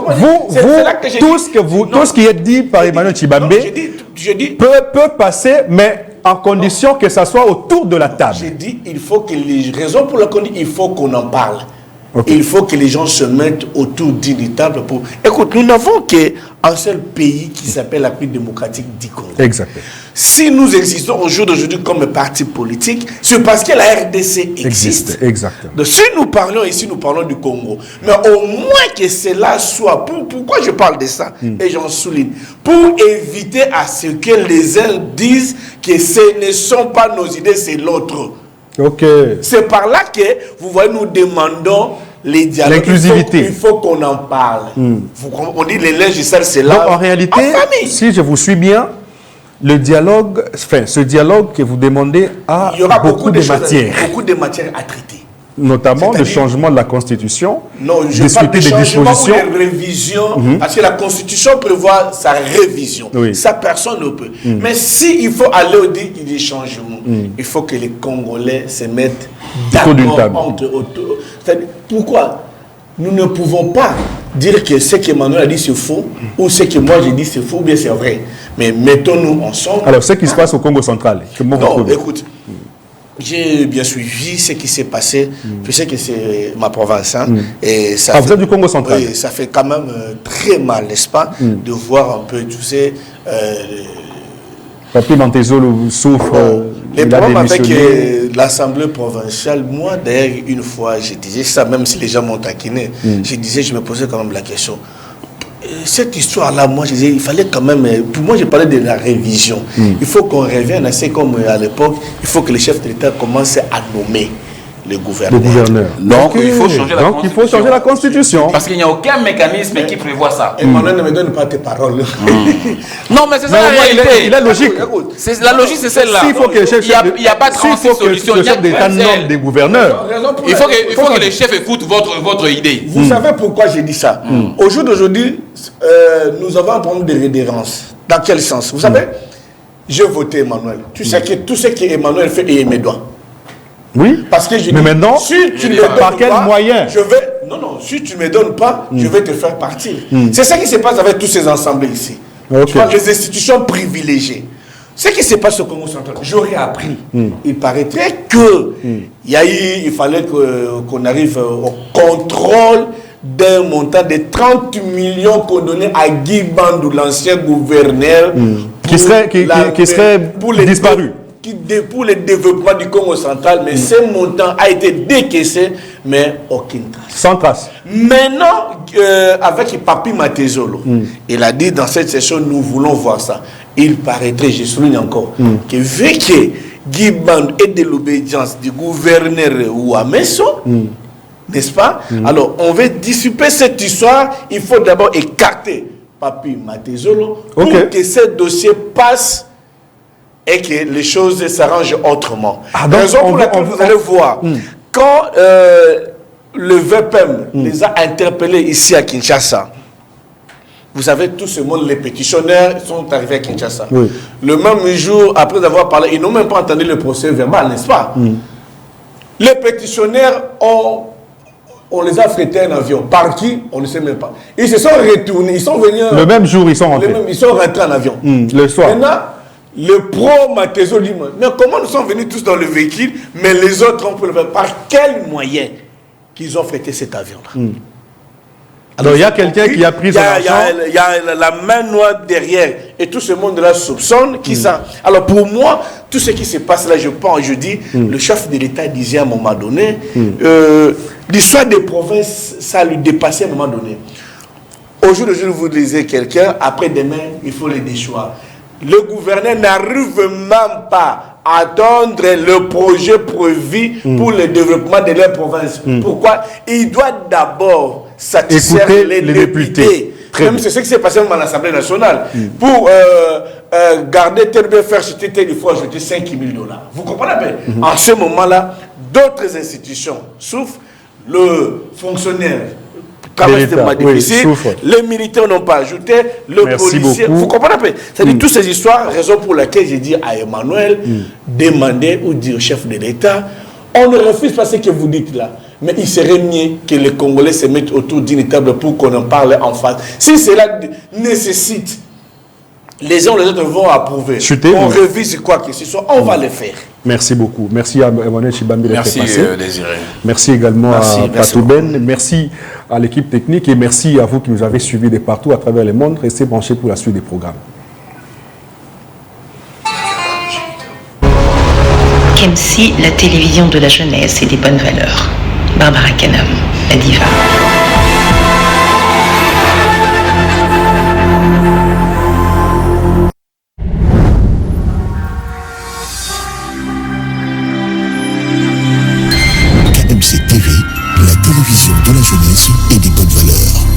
tout ce qui est dit par Emmanuel Tshibambe peut passer, mais en condition que ça soit autour de la table. J'ai dit, il faut que les raisons pour lesquelles il faut qu'on en parle. Okay. Il faut que les gens se mettent autour d'une table pour... Écoute, nous n'avons qu'un seul pays qui s'appelle la République démocratique du Congo. Exactement. Si nous existons au jour d'aujourd'hui comme parti politique, c'est parce que la RDC existe. Exactement. Donc si nous parlons ici, nous parlons du Congo. Mais au moins que cela soit... Pourquoi je parle de ça? Et j'en souligne. Pour éviter à ce que les uns disent que ce ne sont pas nos idées, c'est l'autre. Okay. C'est par là que, vous voyez, nous demandons les dialogues. L'inclusivité. Il faut qu'on en parle. On dit les législateurs, c'est là. Donc, en réalité, si je vous suis bien, le dialogue, enfin, ce dialogue que vous demandez a beaucoup de matières. Beaucoup de matières à traiter. Notamment le changement de la Constitution, non, je discuter des dispositions. Ou des révisions, parce que la Constitution prévoit sa révision. Oui. Ça, personne ne peut. Mais s'il faut aller au dit qu'il y a des changements, il faut que les Congolais se mettent d'accord entre... Pourquoi nous ne pouvons pas dire que ce qu'Emmanuel a dit c'est faux, ou ce que moi j'ai dit c'est faux, ou bien c'est vrai. Mais mettons-nous ensemble. Alors, ce qui se passe au Congo central, non, écoute, j'ai bien suivi ce qui s'est passé. Je sais que c'est ma province. Et ça vous êtes du Congo central? Oui, ça fait quand même très mal, n'est-ce pas, de voir un peu, tu sais... Papi Mantezolo souffre. Les problèmes avec l'Assemblée provinciale, moi d'ailleurs, une fois, je disais ça, même si les gens m'ont taquiné, je me posais quand même la question. Cette histoire-là, moi, je disais, il fallait quand même... Pour moi, je parlais de la révision. Il faut qu'on revienne assez comme à l'époque. Il faut que les chefs de l'État commencent à nommer le gouverneur. Donc, il faut changer la Donc, il faut changer la Constitution. Parce qu'il n'y a aucun mécanisme qui prévoit ça. Emmanuel ne me donne pas tes paroles. Non, mais c'est ça la réalité. Il est logique. La logique, c'est celle-là. S'il faut que le chef Il n'y a pas de 36 solutions. le chef d'État nomme des gouverneurs. Il faut que les chefs écoutent votre idée. Vous savez pourquoi j'ai dit ça? Au jour d'aujourd'hui, nous avons un problème de rédérence. Dans quel sens? Vous savez, j'ai voté Emmanuel. Tu sais que tout ce qu'Emmanuel fait est mes doigts. Oui. Parce que je mais dis, maintenant, si tu ne me par donnes quel pas, moyen? je vais. Non, si tu ne me donnes pas, je vais te faire partir. C'est ça qui se passe avec tous ces ensembles ici. Okay. Tu vois, les institutions privilégiées. Ce qui se passe au Congo central, j'aurais appris. Il paraîtrait que il fallait qu'on arrive au contrôle d'un montant de 30 millions qu'on donnait à Guy Bandou, l'ancien gouverneur, qui serait disparu. Pour le développement du Congo central, mais ce montant a été décaissé, mais aucune trace. Sans trace. Maintenant, avec Papi Matezolo, il a dit dans cette session, nous voulons voir ça. Il paraîtrait, je souligne encore, que vu que Guy Bandou est de l'obédience du gouverneur Ouamesso, n'est-ce pas? Alors, on veut dissiper cette histoire. Il faut d'abord écarter Papi Matezolo pour que ce dossier passe et que les choses s'arrangent autrement. Raison pour laquelle vous allez voir, quand le VPM les a interpellés ici à Kinshasa, vous savez, tout ce monde, les pétitionnaires sont arrivés à Kinshasa. Oui. Le même jour, après avoir parlé, ils n'ont même pas entendu le procès verbal, n'est-ce pas? Les pétitionnaires on les a frétés un avion. Par qui? On ne sait même pas. Ils se sont retournés, ils sont venus... Le même jour, ils sont rentrés. Ils sont rentrés en avion. Le soir. Maintenant, le pro-Matézo dit, mais comment nous sommes venus tous dans le véhicule, mais les autres ont pu le faire? Par quel moyen qu'ils ont frété cet avion-là? Alors, il y a quelqu'un qui a pris son argent. Il y a la main noire derrière. Et tout ce monde-là soupçonne qui ça. Alors, pour moi, tout ce qui se passe là, je dis, le chef de l'État disait à un moment donné, l'histoire des provinces, ça lui dépassait à un moment donné. Aujourd'hui, vous lisez quelqu'un, après-demain, il faut le déchoir. Le gouverneur n'arrive même pas à attendre le projet prévu pour le développement de leur province. Pourquoi? Il doit d'abord satisfaire les députés. Même c'est ce qui s'est passé à l'Assemblée nationale. Pour garder tel bien faire chuter tel, il faut ajouter $5 000. Vous comprenez bien? En ce moment-là, d'autres institutions souffrent. Le fonctionnaire travaille extrêmement difficile. Les militaires n'ont pas ajouté. Le policier. Vous comprenez bien? C'est-à-dire toutes ces histoires, raison pour laquelle j'ai dit à Emmanuel, demandez ou dire au chef de l'État, on ne refuse pas ce que vous dites là. Mais il serait mieux que les Congolais se mettent autour d'une table pour qu'on en parle en face. Si cela nécessite, les uns ou les autres vont approuver. On révise quoi que ce soit, on va le faire. Merci beaucoup. Merci à Emmanuel Chibambi d'être passé. Merci Désiré. Merci également à Patou Ben. Merci à l'équipe technique et merci à vous qui nous avez suivis de partout à travers le monde. Restez branchés pour la suite des programmes. KMC, la télévision de la jeunesse et des bonnes valeurs. Barbara Kanam, la diva. KMC TV, la télévision de la jeunesse et des bonnes valeurs.